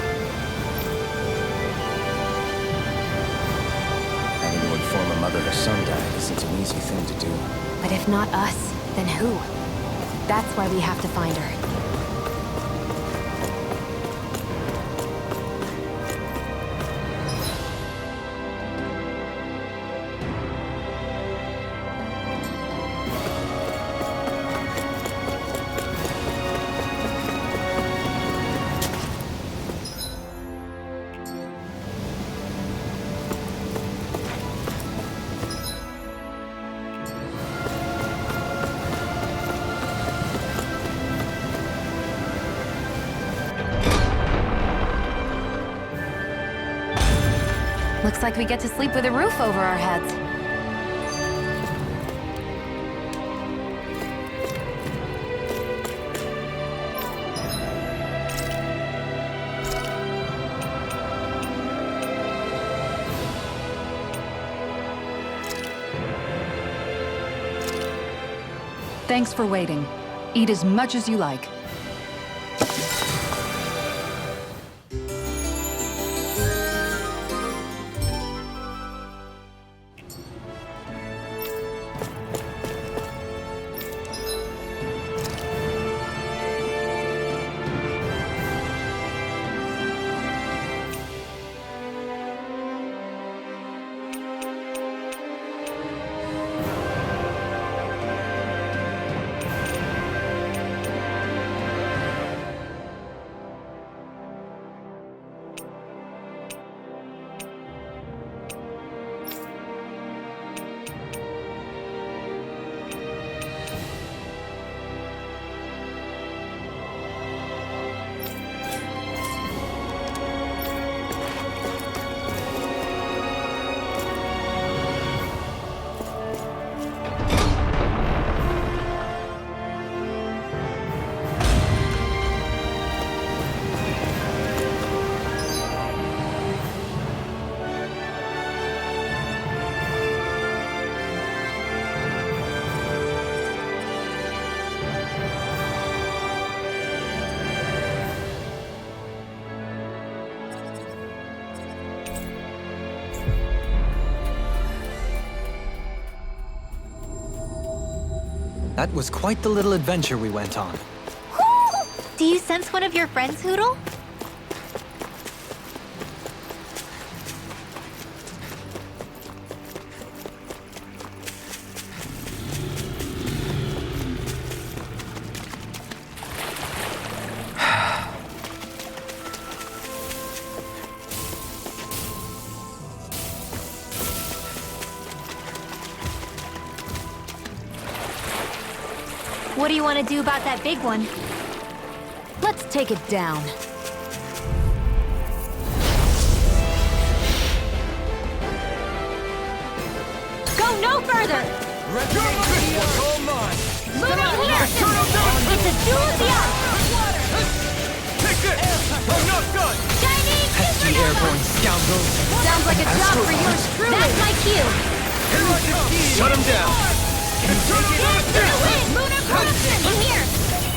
Having to inform a mother her son died isn't an easy thing to do. But if not us, then who? That's why we have to find her. Looks like we get to sleep with a roof over our heads. Thanks for waiting. Eat as much as you like. That was quite the little adventure we went on. Woo! Do you sense one of your friends, Hootle? What do you want to do about that big one? Let's take it down. Go no further! All mine! Move in here! It's a duel of the arts! Take this! I'm not done! Chinese Pesky airborne scoundrels! Sounds like a job for yours truly. That's my cue! Shut him down! Dance to the wind! Lunar corruption! In here!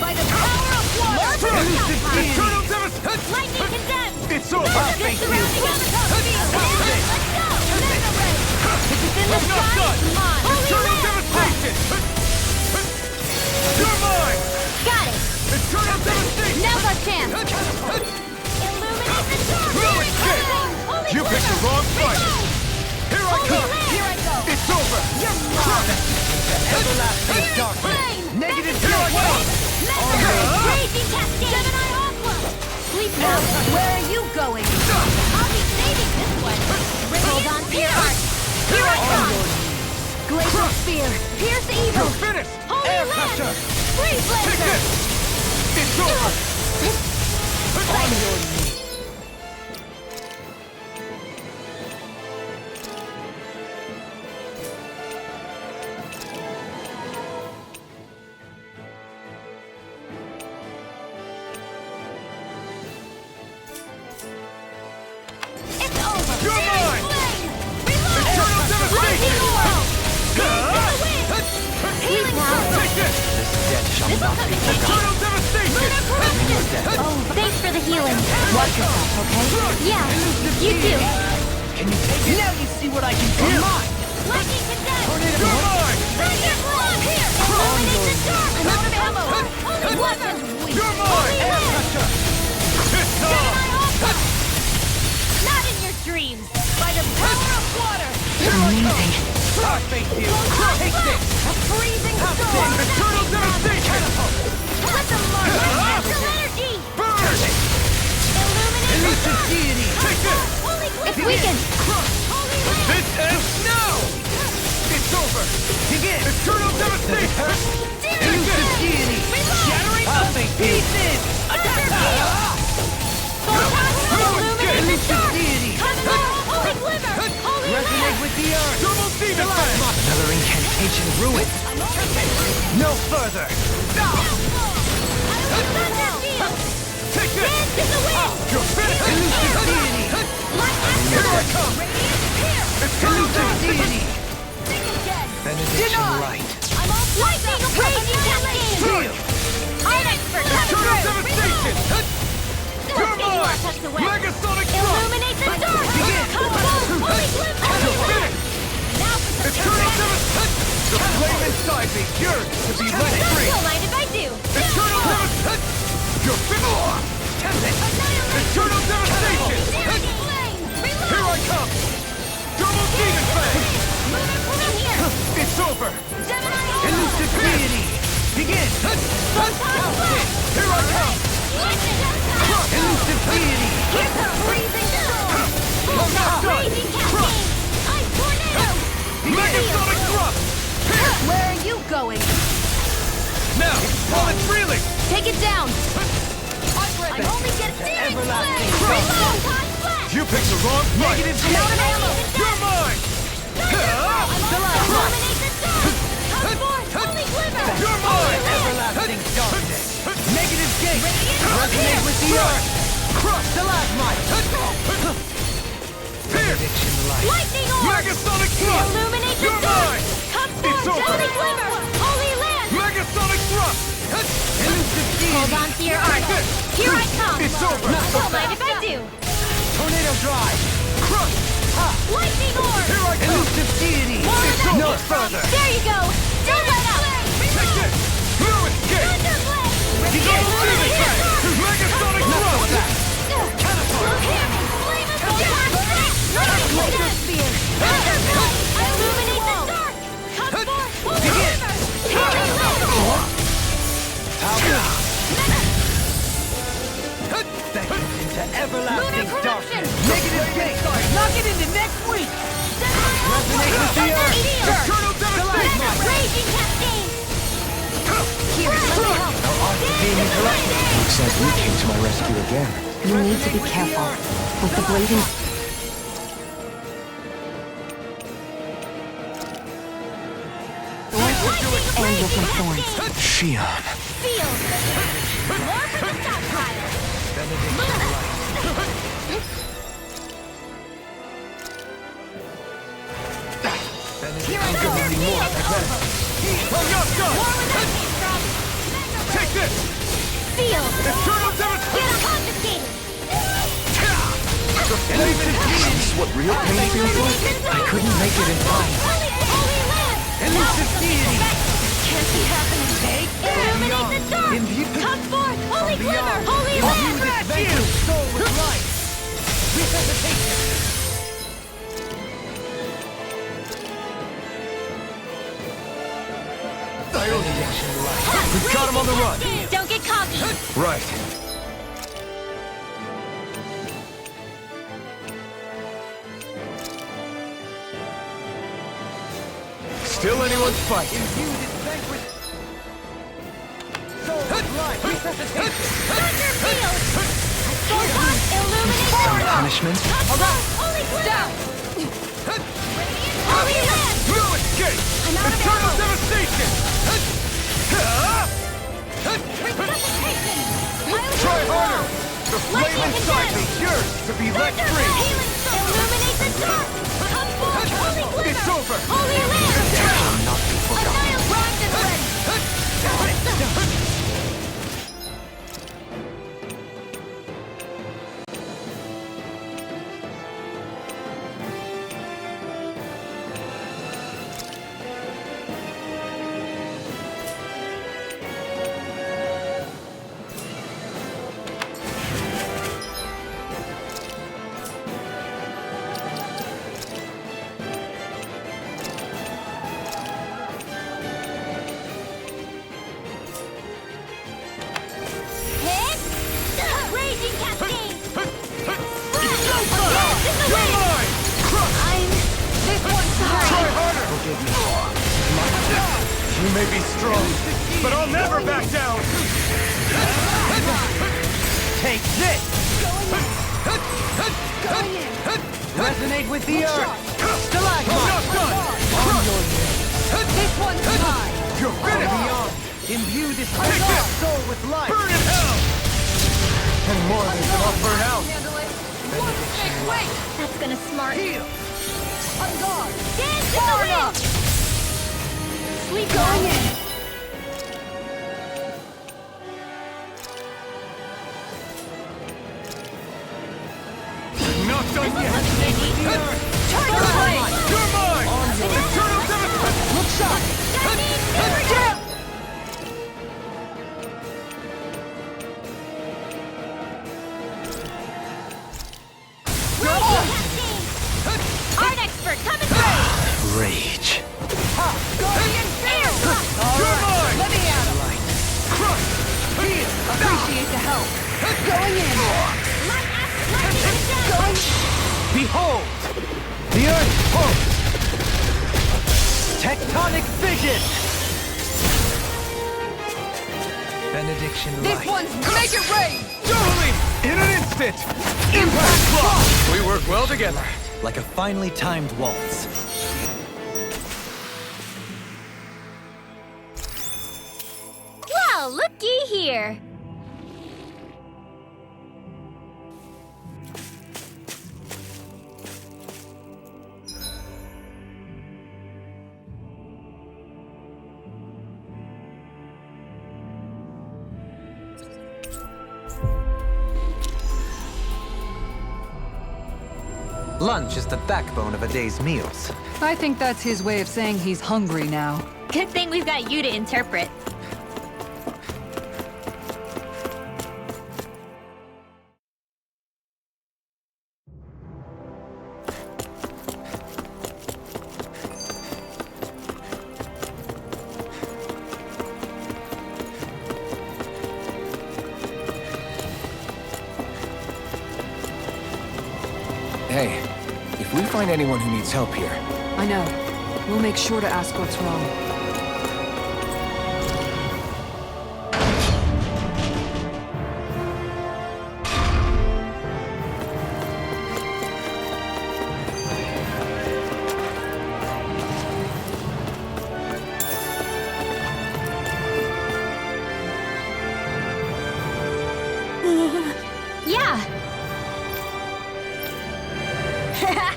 By the power of water! Eternal devastation! Lightning condemned! It's over! Good surrounding avatar field! Let's go! Mega ray! If it's in the I'm not sky, done! come on! Holy Eternal land! devastation! You're mine! Got it! Eternal devastation! Now's our chance! Illuminate the storm! No escape! Holy You picked the glitter! wrong fight! Reload! Here I Holy come! land! Here I go! It's over! You're mine! Everlasting Fiery darkness! flame! Negative Mega Here I ray! come! Mega ray! Raging cascade! Gemini Aqua! Sleep now! Where are you going? I'll be saving this one! Hold on to your heart! Here I come! Glacial Spear! Pierce evil! You're finished! Holy Air land! pressure! Freeze Take laser! this! It's over! On your knees! It's over! You're Fiery mine! flame! Reload! Eternal devastation! Lightning world! Dance to the wind! Healing circle! Take this! This debt shall This not will be come in Eternal devastation! Lunar corruption! Oh, thanks for the healing. Watch yourself, okay? Yeah, you too. Can you take it? Now you see what I can do! Lightning condemned! You're mine! Bring your blood! Here! Illuminate the dark! I'm out of ammo! Holy weapons! You're mine! Holy land! It's Gemini on! Alpha! Not in your dreams! By the power of water! Amazing! I'll face you! Take this! A freezing storm! Eternal devastation! Let the mark natural energy! Burn! Illuminate the dark! deity! Take this! Holy glitter! It's weakened! Holy land! This ends now! It's over! Begin! Eternal devastation! Elusive deity! Reload! I'll face pieces! Illuminate the dark! deity! Come on! Holy glimmer! Holy Resonate land! with the earth! Double demon fan! Another incantation ruined! No further! Thunder field! Take this! Dance in the wind! You're finished! Elusive deity! Light Here I after! come! Radiant here! Eternal devastation! Sing again! Benediction light! I'm all lightning raging cascade! Heal! Art expert coming Eternal through! devastation! Still You're getting more mine! touched away! Megasonic thrust! Illuminate the dark! Come on! Holy glimmer! You're finished! Now for some Eternal direct- devastation! The flame inside me yearns to be let free! Don't mind if I do! Eternal devastation! You're finished! Eternal devastation! Searing flame! Reload! Here I come! Double demon fan! In here! It's over! Gemini Elusive deity! Begin! Photon blast! Here I come! Elusive deity! Here's a freezing storm! I'm not done! Raging cascade! Ice tornado! Megasonic thrust! Where are you going? Now, while it's reeling! Take it down! I'm only getting searing flame! everlasting Reload! Photon blast! You picked the wrong fight! Negative I'm out of ammo! You're mine! Illuminate the dark! Come forth! Holy glimmer! You're mine! Everlasting darkness! Negative gate! Radiant Resonate with the earth! Crush! Stalagmite! Benediction light! Lightning orb! Megasonic thrust! Illuminate the You're dark! mine! Come It's forth! over! Holy glimmer! Holy land! Megasonic thrust! Elusive deity! Hold on to your art! Here I come! It's over! Don't mind if I do! Tornado drive! Crush! Lightning orb! Here I come! Elusive deity! It's No over. further! There you go! Don't let up! Take this! Blue escape! Thunderblade! Double demon fan! Megasonic thrust! Look here! Flame of fire! Lightning spear! Thunderblade! Illuminate the dark! Come forth! Holy glimmer! Healing land! Seconds into everlasting Lunar corruption! darkness! Negative gate! Knock it into next week! Resonate with the earth! Eternal devastation! Raging cascade! Here, let me help. Looks like you came to my rescue again. You need to be careful. With the blazing... thorns. Shion. Field! More for the stockpile! Here I go! More where that came from! Take this! Field! Eternal devastation! Get confiscated! Is this what real pain feels like? I couldn't make it in time. Holy land! Can't be happening. Illuminate the dark! Come forth! Holy glimmer! Holy land! We've got him on the run! Don't get cocky! Right. Still anyone's fight. Thunder field! Illuminate the dark! Punishment? Come forth! Holy glimmer! Holy land! No escape! I'm out of Eternal ammo! devastation! Resuscitation! Try harder! The flame inside me yearns to be let free! Illuminate the dark! Come forth! Holy glimmer! It's over! Holy land! Not be forgotten. Annihilate primed and ready! Hit! Raging cascade! You're mine! This one's Try hard! harder! You may be strong, but I'll never back down! Take this! Resonate with the earth! I'm Stalagmite! not done! This one's mine! You're finished! Beyond! Imbue this Take this! soul with life! Burn in hell! And more than enough burn out! Handle it! One mistake, wait! That's gonna smart you. On guard! Dance in the wind! Sleep going in! Not done yet! Turn the blade! You're mine! Eternal devastation! Look sharp! Art expert, coming through! Rage. Guardian Air Thrust! You're mine! Let me at him! Crush! Appreciate the help! Going in! Light action! Behold! The earth pulse! Tectonic vision! Benediction This one's make it rain! Totally! In an instant! Impact block! We work well together. Like a finely timed waltz. Well, looky here! Lunch is the backbone of a day's meals. I think that's his way of saying he's hungry now. Good thing we've got you to interpret. Hey, if we find anyone who needs help here, I know. We'll make sure to ask what's wrong. Yeah.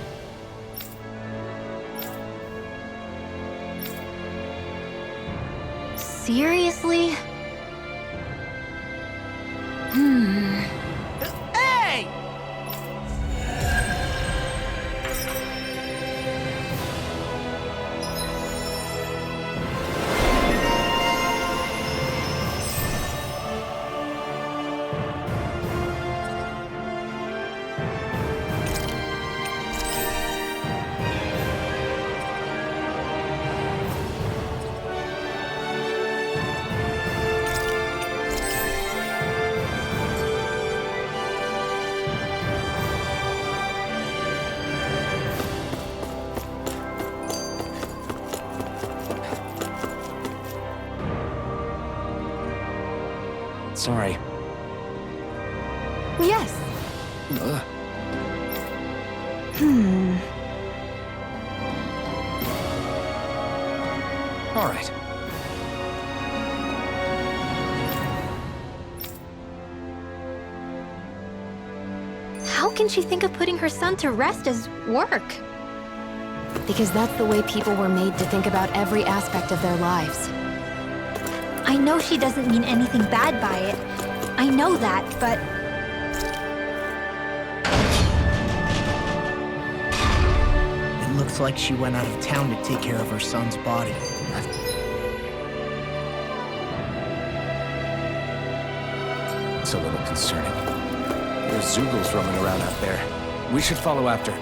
Seriously? Hey! Sorry. Yes. All right. How can she think of putting her son to rest as work? Because that's the way people were made to think about every aspect of their lives. I know she doesn't mean anything bad by it. I know that, but... It looks like she went out of town to take care of her son's body. It's a little concerning. There's Zoogles roaming around out there. We should follow after.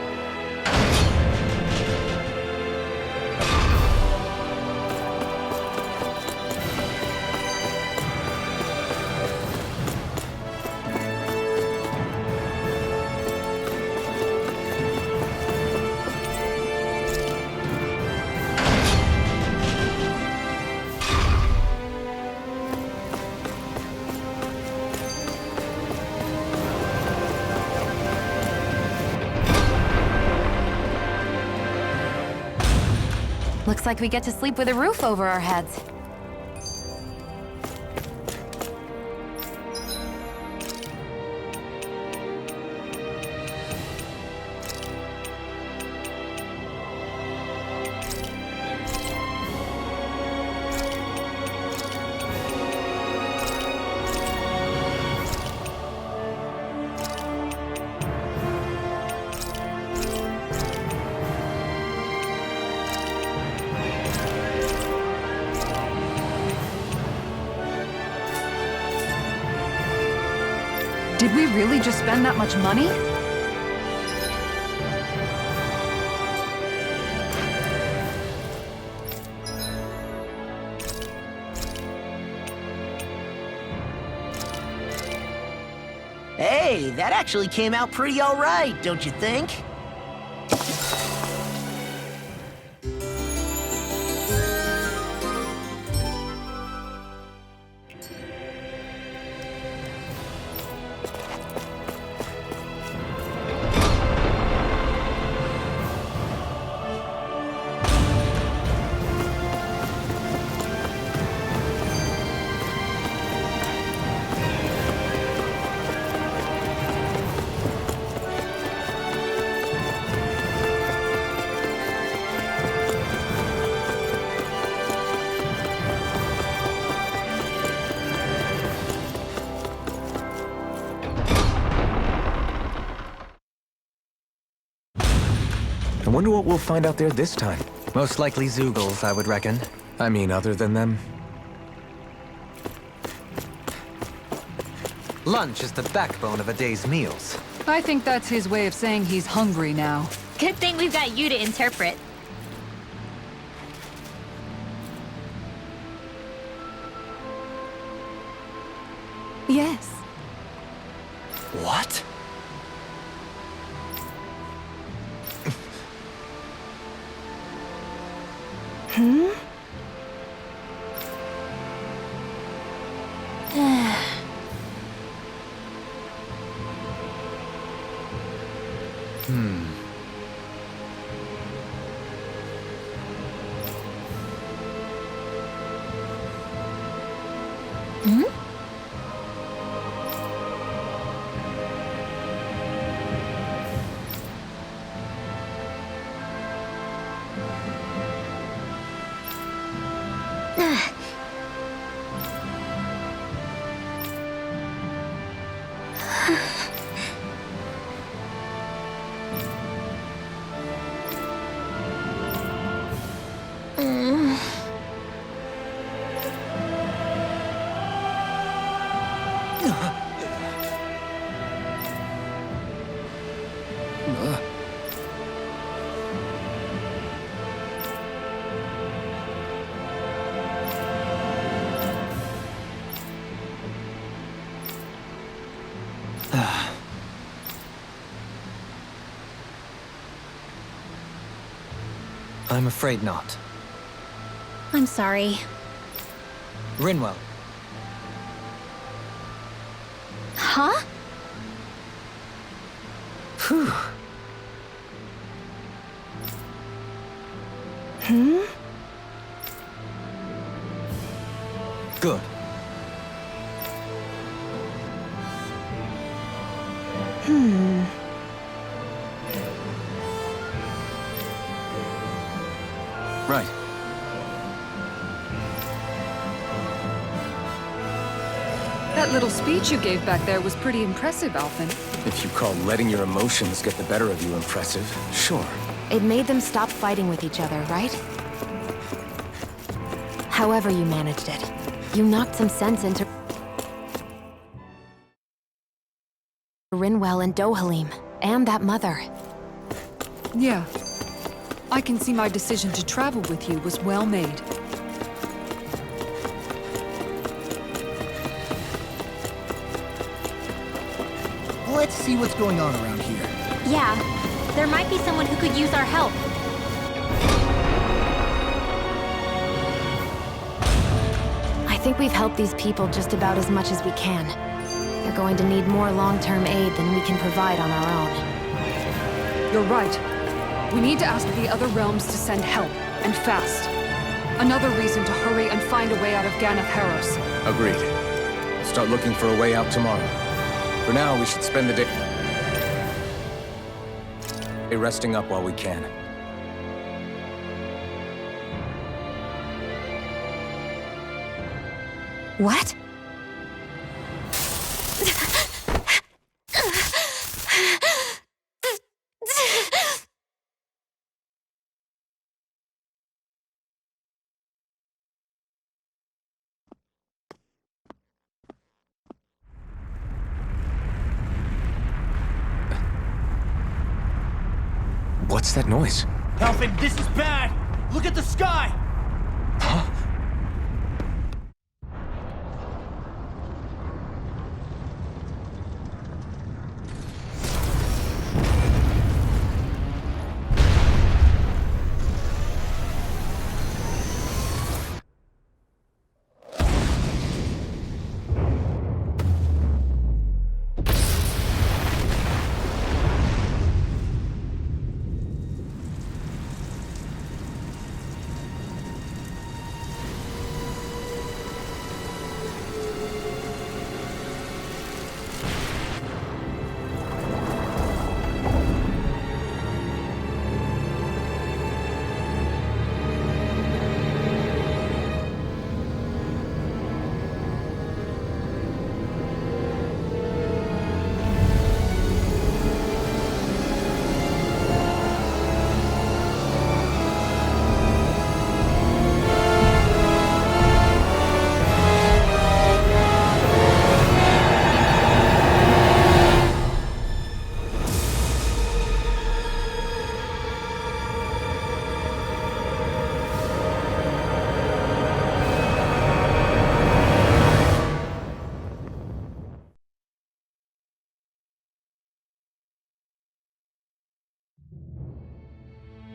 Looks like we get to sleep with a roof over our heads. Did we really just spend that much money? Hey, that actually came out pretty all right, don't you think? I wonder what we'll find out there this time. Most likely Zoogles, I would reckon. I mean, other than them. Lunch is the backbone of a day's meals. I think that's his way of saying he's hungry now. Good thing we've got you to interpret. Yes. What? I'm afraid not. I'm sorry. Rinwell, Huh? Phew. Good. Right. That little speech you gave back there was pretty impressive, Alphen. If you call letting your emotions get the better of you impressive, sure. It made them stop fighting with each other, right? However you managed it, you knocked some sense into Rinwell and Dohalim, and that mother. Yeah. I can see my decision to travel with you was well made. Let's see what's going on around here. Yeah. There might be someone who could use our help. I think we've helped these people just about as much as we can. They're going to need more long-term aid than we can provide on our own. You're right. We need to ask the other realms to send help, and fast. Another reason to hurry and find a way out of Ganath Haros. Agreed. Start looking for a way out tomorrow. For now, we should spend the day resting up while we can. What? What's that noise? Alphen, this is bad! Look at the sky!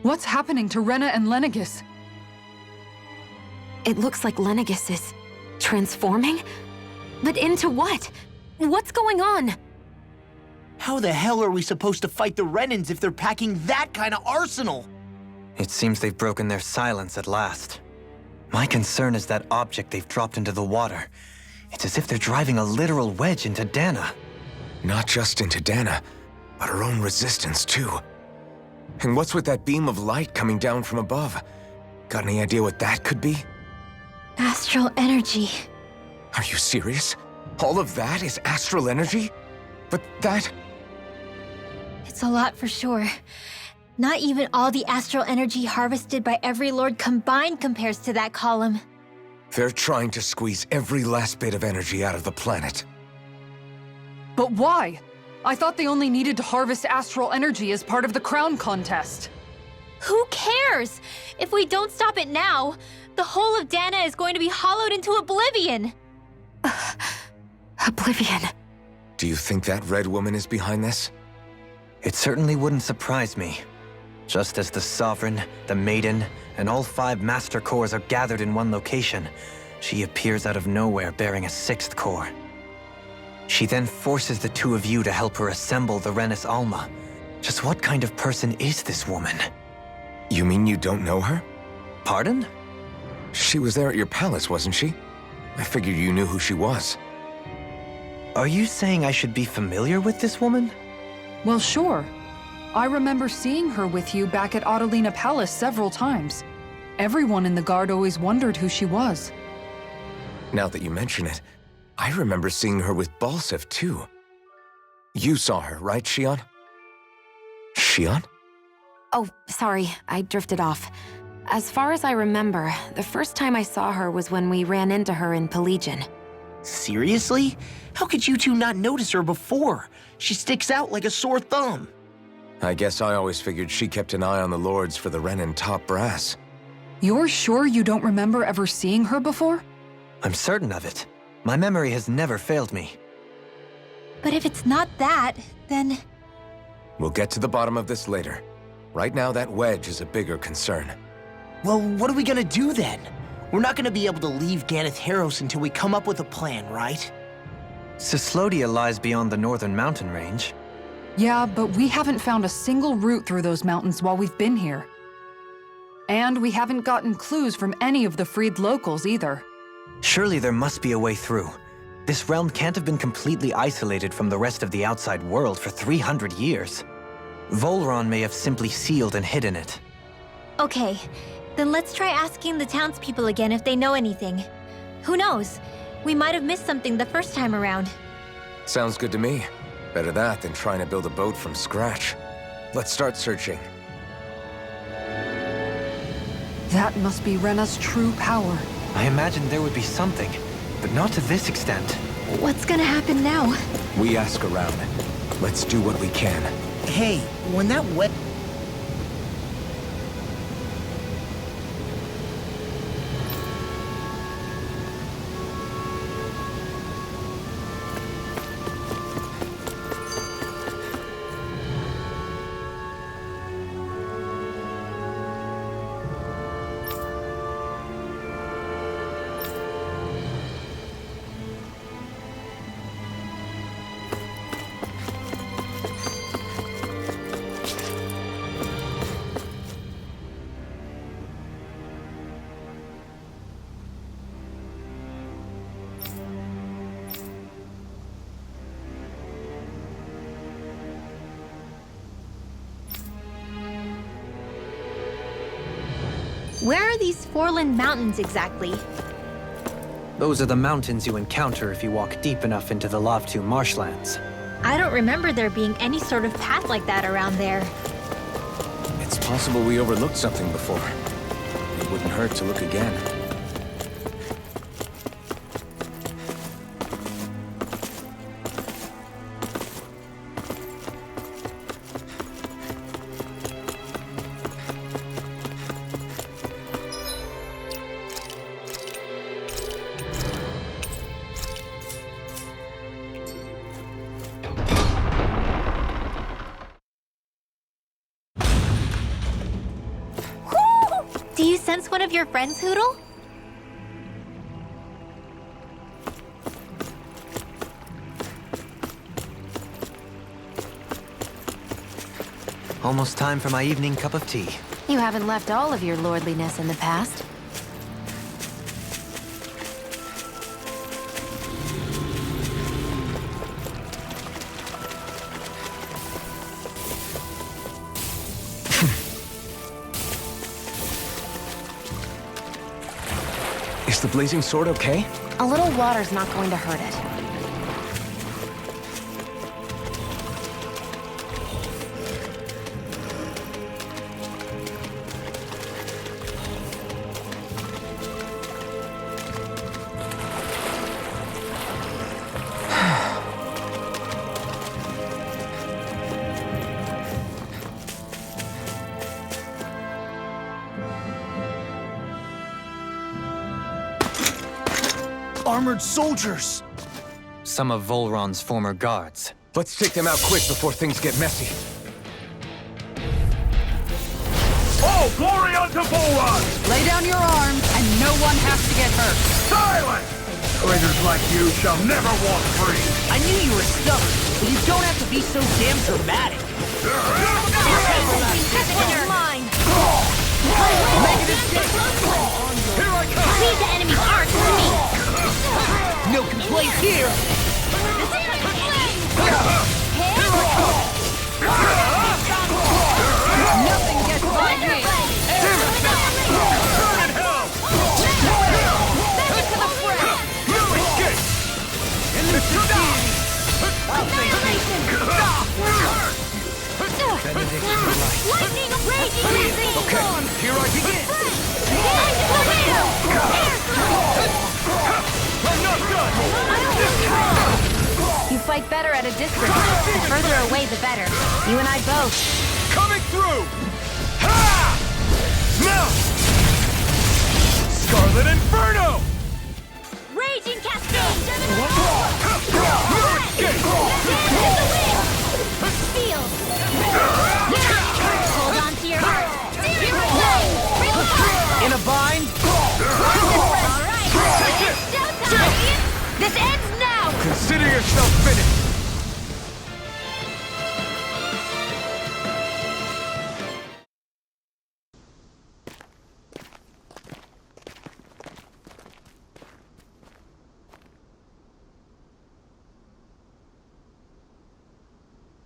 What's happening to Rena and Lenegis? It looks like Lenegis is transforming? But into what? What's going on? How the hell are we supposed to fight the Renans if they're packing that kind of arsenal? It seems they've broken their silence at last. My concern is that object they've dropped into the water. It's as if they're driving a literal wedge into Dana. Not just into Dana, but our own resistance, too. And what's with that beam of light coming down from above? Got any idea what that could be? Astral energy. Are you serious? All of that is astral energy? But that... It's a lot for sure. Not even all the astral energy harvested by every lord combined compares to that column. They're trying to squeeze every last bit of energy out of the planet. But why? I thought they only needed to harvest astral energy as part of the crown contest. Who cares? If we don't stop it now, the whole of Dana is going to be hollowed into oblivion. Oblivion. Do you think that red woman is behind this? It certainly wouldn't surprise me. Just as the Sovereign, the Maiden, and all 5 Master Cores are gathered in one location, she appears out of nowhere bearing a 6th core. She then forces the 2 of you to help her assemble the Renis Alma. Just what kind of person is this woman? You mean you don't know her? Pardon? She was there at your palace, wasn't she? I figured you knew who she was. Are you saying I should be familiar with this woman? Well, sure. I remember seeing her with you back at Adelina Palace several times. Everyone in the Guard always wondered who she was. Now that you mention it, I remember seeing her with Balsif, too. You saw her, right, Xion? Xion? Oh, sorry, I drifted off. As far as I remember, the first time I saw her was when we ran into her in Pelegion. Seriously? How could you two not notice her before? She sticks out like a sore thumb. I guess I always figured she kept an eye on the Lords for the Renin top brass. You're sure you don't remember ever seeing her before? I'm certain of it. My memory has never failed me. But if it's not that, then... We'll get to the bottom of this later. Right now, that wedge is a bigger concern. Well, what are we gonna do then? We're not gonna be able to leave Ganath Haros until we come up with a plan, right? Cyslodia lies beyond the northern mountain range. Yeah, but we haven't found a single route through those mountains while we've been here. And we haven't gotten clues from any of the freed locals either. Surely there must be a way through. This realm can't have been completely isolated from the rest of the outside world for 300 years. Volron may have simply sealed and hidden it. Okay, then let's try asking the townspeople again if they know anything. Who knows? We might have missed something the first time around. Sounds good to me. Better that than trying to build a boat from scratch. Let's start searching. That must be Rena's true power. I imagined there would be something, but not to this extent. What's gonna happen now? We ask around. Let's do what we can. Hey, when that wet... Where are these Forland Mountains exactly? Those are the mountains you encounter if you walk deep enough into the Lavtu marshlands. I don't remember there being any sort of path like that around there. It's possible we overlooked something before. It wouldn't hurt to look again. Do you sense one of your friends, Hootle? Almost time for my evening cup of tea. You haven't left all of your lordliness in the past. Is the blazing sword okay? A little water's not going to hurt it. armored soldiers! Some of Volron's former guards. Let's take them out quick before things get messy. All glory unto Volron! Lay down your arms, and no one has to get hurt. Silence! Traitors like you shall never walk free! I knew you were stubborn, but you don't have to be so damn dramatic. This one's mine! Make it escape! Here I come! Leave the enemy's arc for me! No complaints here! Nothing gets by me! Lightning of raging blazing! Okay, here I begin! You fight better at a distance. The further away, the better. You and I both. Coming through! Ha! Now! Scarlet Inferno! Raging cascade! Field! Hold on to your heart! In a bind? Alright! It's showtime! This ends now! Consider yourself finished!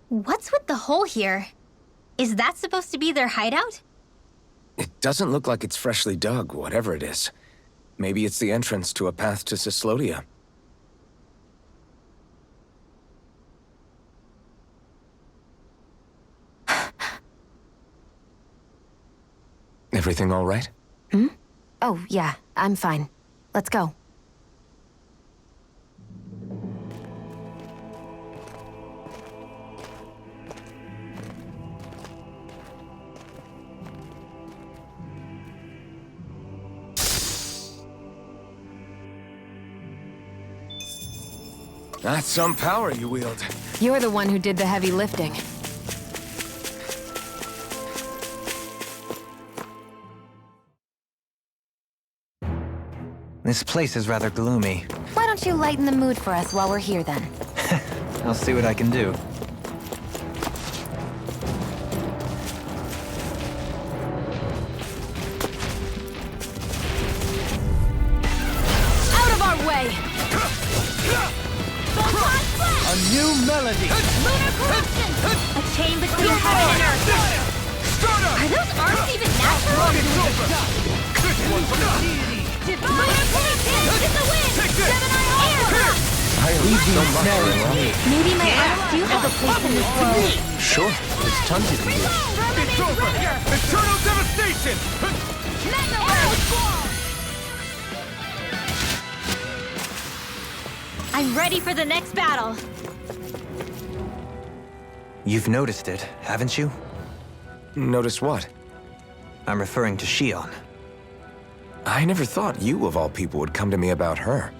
What's with the hole here? Is that supposed to be their hideout? It doesn't look like it's freshly dug, whatever it is. Maybe it's the entrance to a path to Cyslodia. Everything all right? Oh, yeah, I'm fine. Let's go. That's some power you wield. You're the one who did the heavy lifting. This place is rather gloomy. Why don't you lighten the mood for us while we're here, then? I'll see what I can do. Out of our way! A new melody! Lunar corruption! A chain between heaven and earth! Are those arms even natural? Lunar collision! Get the wind! Gemini air! I leave these smelling me. Maybe my arms do have a place in this world. Sure, there's tons you can do. It's over! Eternal devastation! I'm ready for the next battle. You've noticed it, haven't you? Notice what? I'm referring to Shion. I never thought you, of all people, would come to me about her.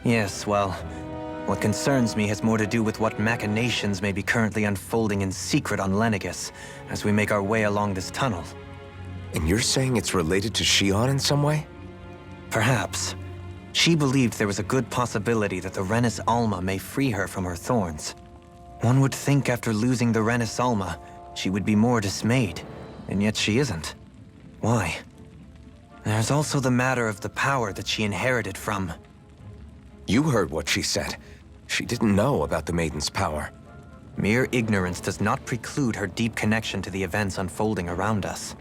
Yes, well, what concerns me has more to do with what machinations may be currently unfolding in secret on Lenegis as we make our way along this tunnel. And you're saying it's related to Shion in some way? Perhaps. She believed there was a good possibility that the Renis Alma may free her from her thorns. One would think after losing the Renis Alma, she would be more dismayed, and yet she isn't. Why? There's also the matter of the power that she inherited from... You heard what she said. She didn't know about the Maiden's power. Mere ignorance does not preclude her deep connection to the events unfolding around us.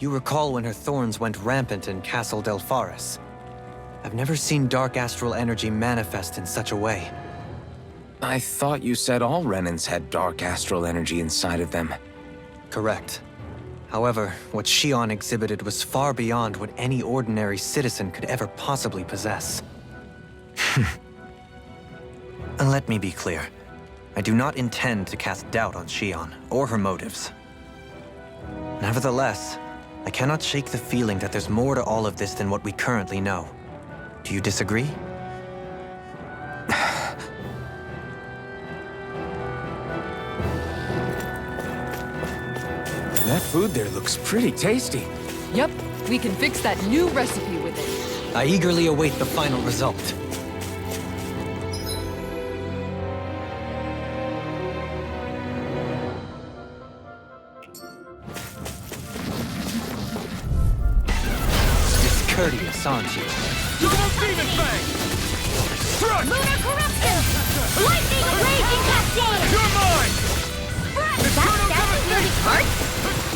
You recall when her thorns went rampant in Castle Delpharis. I've never seen dark astral energy manifest in such a way. I thought you said all Renans had dark astral energy inside of them. Correct. However, what Shion exhibited was far beyond what any ordinary citizen could ever possibly possess. And let me be clear. I do not intend to cast doubt on Shion or her motives. Nevertheless, I cannot shake the feeling that there's more to all of this than what we currently know. Do you disagree? That food there looks pretty tasty. Yep, we can fix that new recipe with it. I eagerly await the final result. Discourteous, aren't you? Double Demon Fang! Strike! Lunar corruption! Lightning raging cascade! You're mine! Is that dirty heart?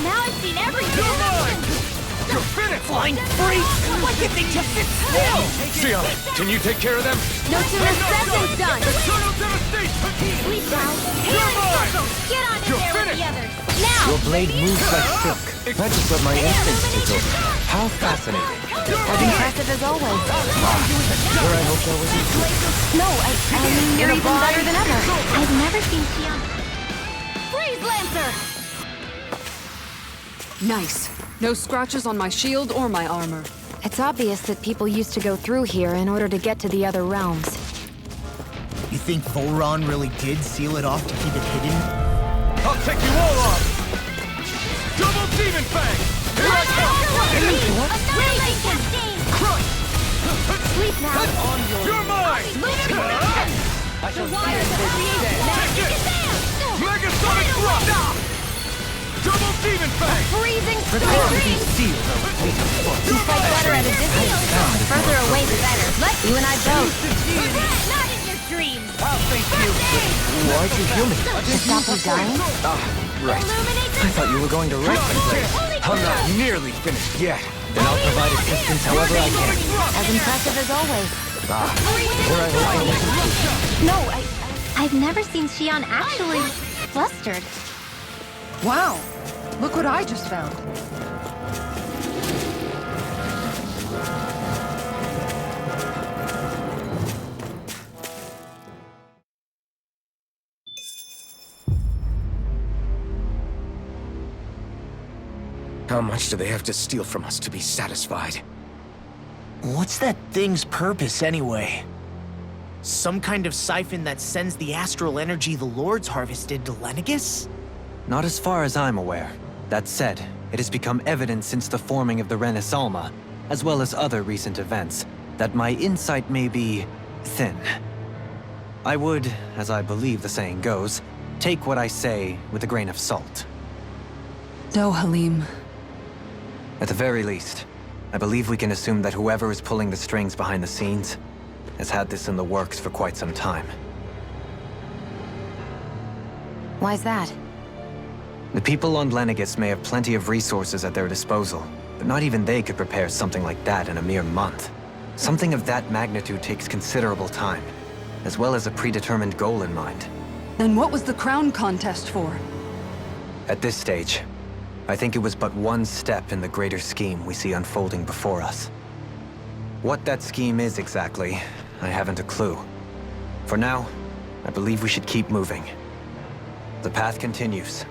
Now I've seen everything! You're mine! You're finished! Flying free! Why can't they just sit still? Sion, can you take care of them? No sooner said than done! Eternal devastation! Sleep now! You're mine! Get on in You're there with the finished! others! Now! Your blade moves like silk. That is what my instincts take over. How fascinating. As impressive as always. Sure, I hope that wasn't true. No, I mean, you're even better than ever. I've never seen Sion. Freeze Lancer! Nice. No scratches on my shield or my armor. It's obvious that people used to go through here in order to get to the other realms. You think Volron really did seal it off to keep it hidden? I'll take you all on! Double Demon Fang! Here I come! Raging cascade! Sleep now! You're mine! The waters of creation! Take it! Megasonic Thrust! Double Demon Fang! Freezing Prepare to be stream! sealed, O fleet of foot. You fight better at a distance. The further away, the better. You and I both. Not in your dreams! Why'd you heal me? To stop us dying? Right. Illuminate I thought you were going to wreck the place. I'm not nearly finished yet. Then I'll provide assistance however I can. As impressive as always. Where I hope I wasn't. No, I've never seen Xion actually flustered. Wow! Look what I just found. How much do they have to steal from us to be satisfied? What's that thing's purpose, anyway? Some kind of siphon that sends the astral energy the Lords harvested to Lenegis? Not as far as I'm aware. That said, it has become evident since the forming of the Renaissalma, as well as other recent events, that my insight may be thin. I would, as I believe the saying goes, take what I say with a grain of salt. No, Halim. At the very least, I believe we can assume that whoever is pulling the strings behind the scenes has had this in the works for quite some time. why's that? The people on Lenegis may have plenty of resources at their disposal, but not even they could prepare something like that in a mere month. Something of that magnitude takes considerable time, as well as a predetermined goal in mind. Then what was the crown contest for? At this stage, I think it was but one step in the greater scheme we see unfolding before us. What that scheme is exactly, I haven't a clue. For now, I believe we should keep moving. The path continues.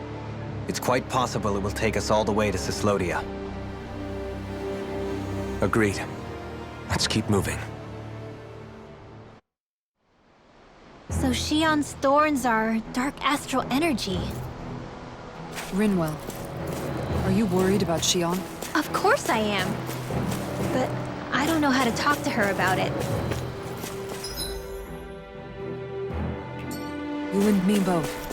It's quite possible it will take us all the way to Cyslodia. Agreed. Let's keep moving. So Xion's thorns are dark astral energy. Rinwell, are you worried about Xion? Of course I am. But I don't know how to talk to her about it. You and me both.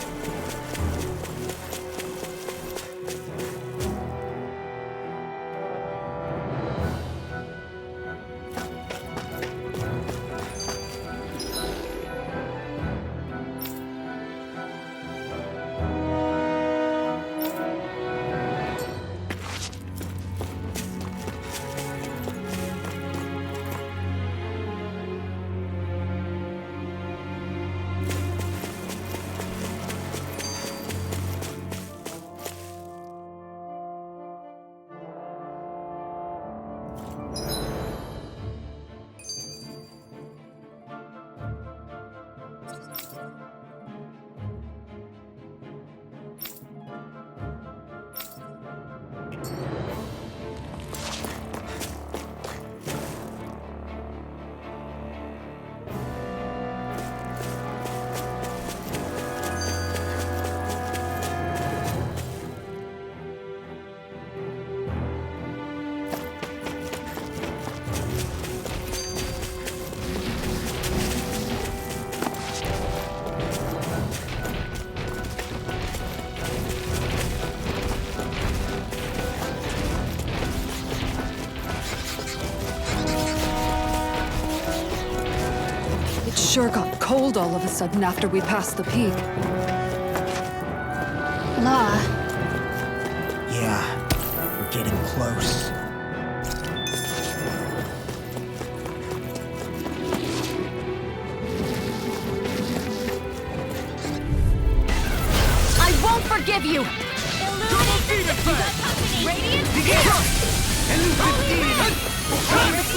sure got cold all of a sudden after we passed the peak. La. Yeah, we're getting close. I won't forgive you! Radiant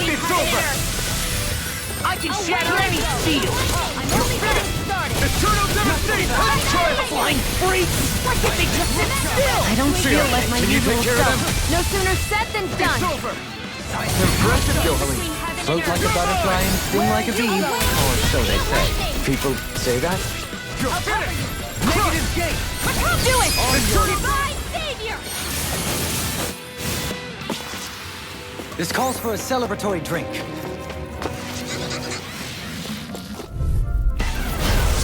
It's over! I can shatter any shield! I'm only getting started! Eternal devastation! Flying freaks! Why can't they just sit still? I don't feel like my Can you usual take care of self. them? No sooner said than done. Over! Impressive, Dohalim. Float like a butterfly and sting like a bee. Or so they say. People say that? I'll cover you! Negative gate! Do it! Divine Savior! This calls for a celebratory drink.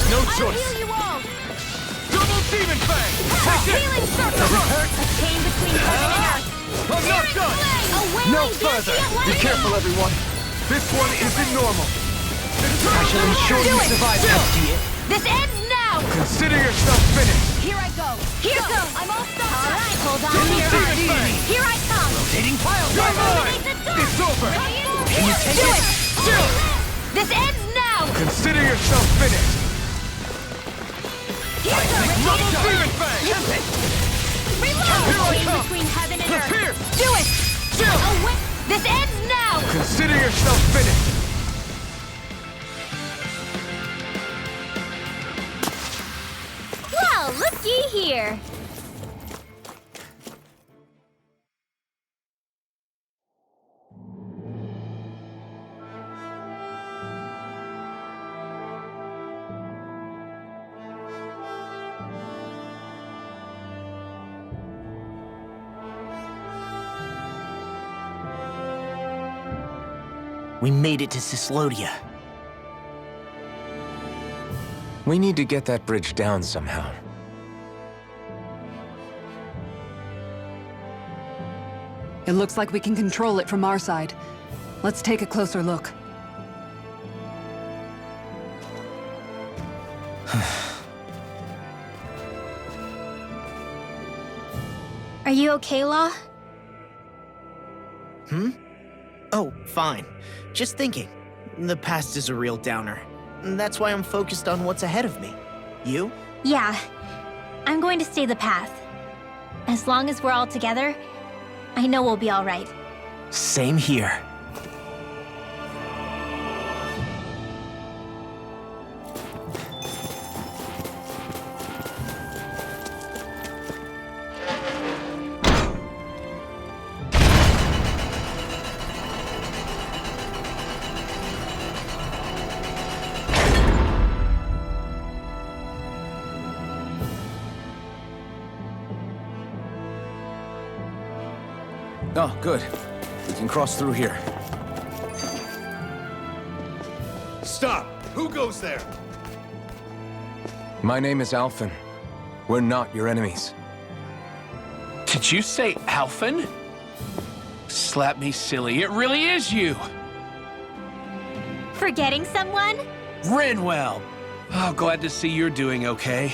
No I'll choice! heal you all! Double demon fang! Take it! Healing circle! A chain between heaven and earth! I'm not done! A wailing No beauty further! at one Be hand. careful, everyone. This one isn't normal! I shall ensure you survive this. This ends now! Consider yourself finished! Here I go! Here goes! I'm all set! All right, hold on to Double your demon heart. fang! Here I come! Rotating pile You're driver. mine! It's over! Can you take it? Still! This ends now! Consider yourself finished! Here's the Double demon fang! reload! Here I Chain come. between heaven and earth! Here! Do it! Still! This ends now! Consider yourself finished! Well, looky here! We made it to Cyslodia. We need to get that bridge down somehow. It looks like we can control it from our side. Let's take a closer look. Are you okay, Law? Oh, fine. Just thinking. The past is a real downer. That's why I'm focused on what's ahead of me. You? Yeah. I'm going to stay the path. As long as we're all together, I know we'll be all right. Same here. Oh, good. We can cross through here. Stop! Who goes there? My name is Alphen. We're not your enemies. Did you say Alphen? Slap me silly, it really is you! Forgetting someone? Rinwell! Oh, glad to see you're doing okay.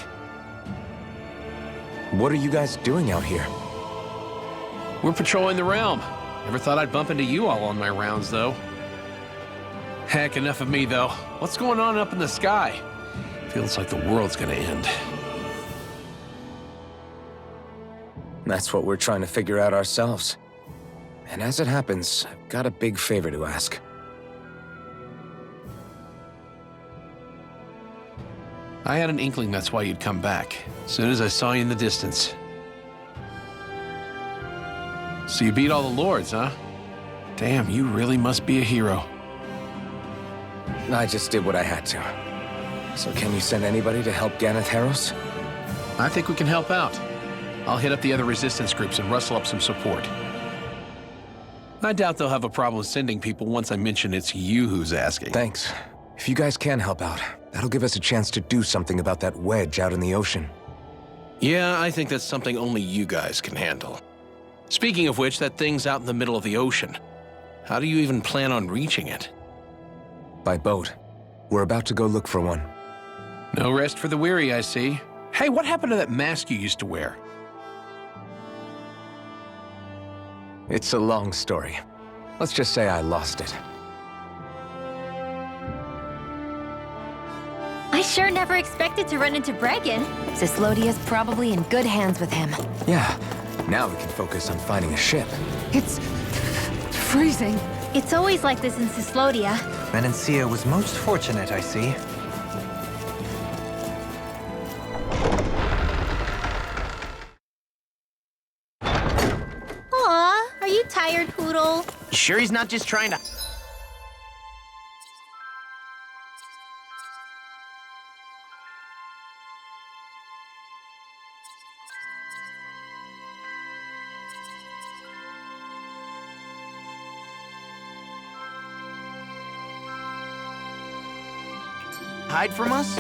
What are you guys doing out here? We're patrolling the realm. Never thought I'd bump into you all on my rounds, though. Heck, enough of me, though. What's going on up in the sky? Feels like the world's gonna end. That's what we're trying to figure out ourselves. And as it happens, I've got a big favor to ask. I had an inkling that's why you'd come back, as soon as I saw you in the distance. So you beat all the lords, huh? Damn, you really must be a hero. I just did what I had to. So can you send anybody to help Ganeth Heros? I think we can help out. I'll hit up the other resistance groups and rustle up some support. I doubt they'll have a problem sending people once I mention it's you who's asking. Thanks. If you guys can help out, that'll give us a chance to do something about that wedge out in the ocean. Yeah, I think that's something only you guys can handle. Speaking of which, that thing's out in the middle of the ocean. How do you even plan on reaching it? By boat. We're about to go look for one. No rest for the weary, I see. Hey, what happened to that mask you used to wear? It's a long story. Let's just say I lost it. I sure never expected to run into Bregan. Cyslodia's probably in good hands with him. Yeah, now we can focus on finding a ship. It's freezing. It's always like this in Cyslodia. Menancia was most fortunate, I see. Aw, are you tired, Poodle? You sure he's not just trying to... hide from us?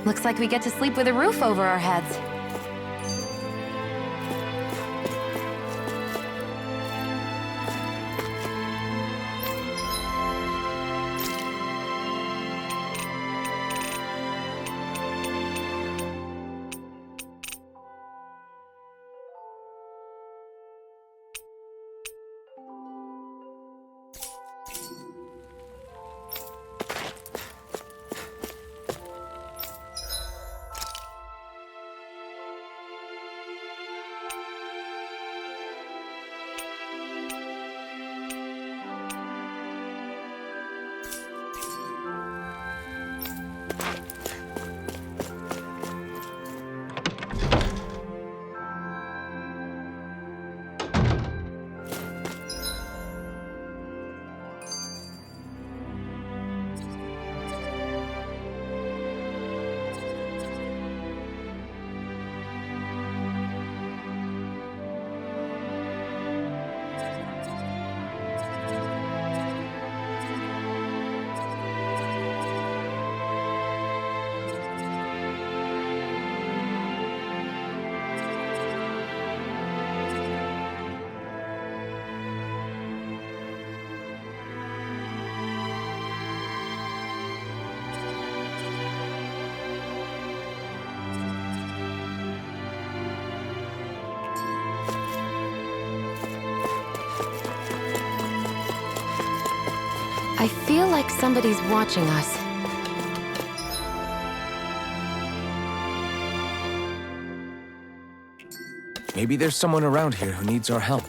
Looks like we get to sleep with a roof over our heads. I feel like somebody's watching us. Maybe there's someone around here who needs our help.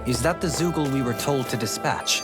Is that the Zoogle we were told to dispatch?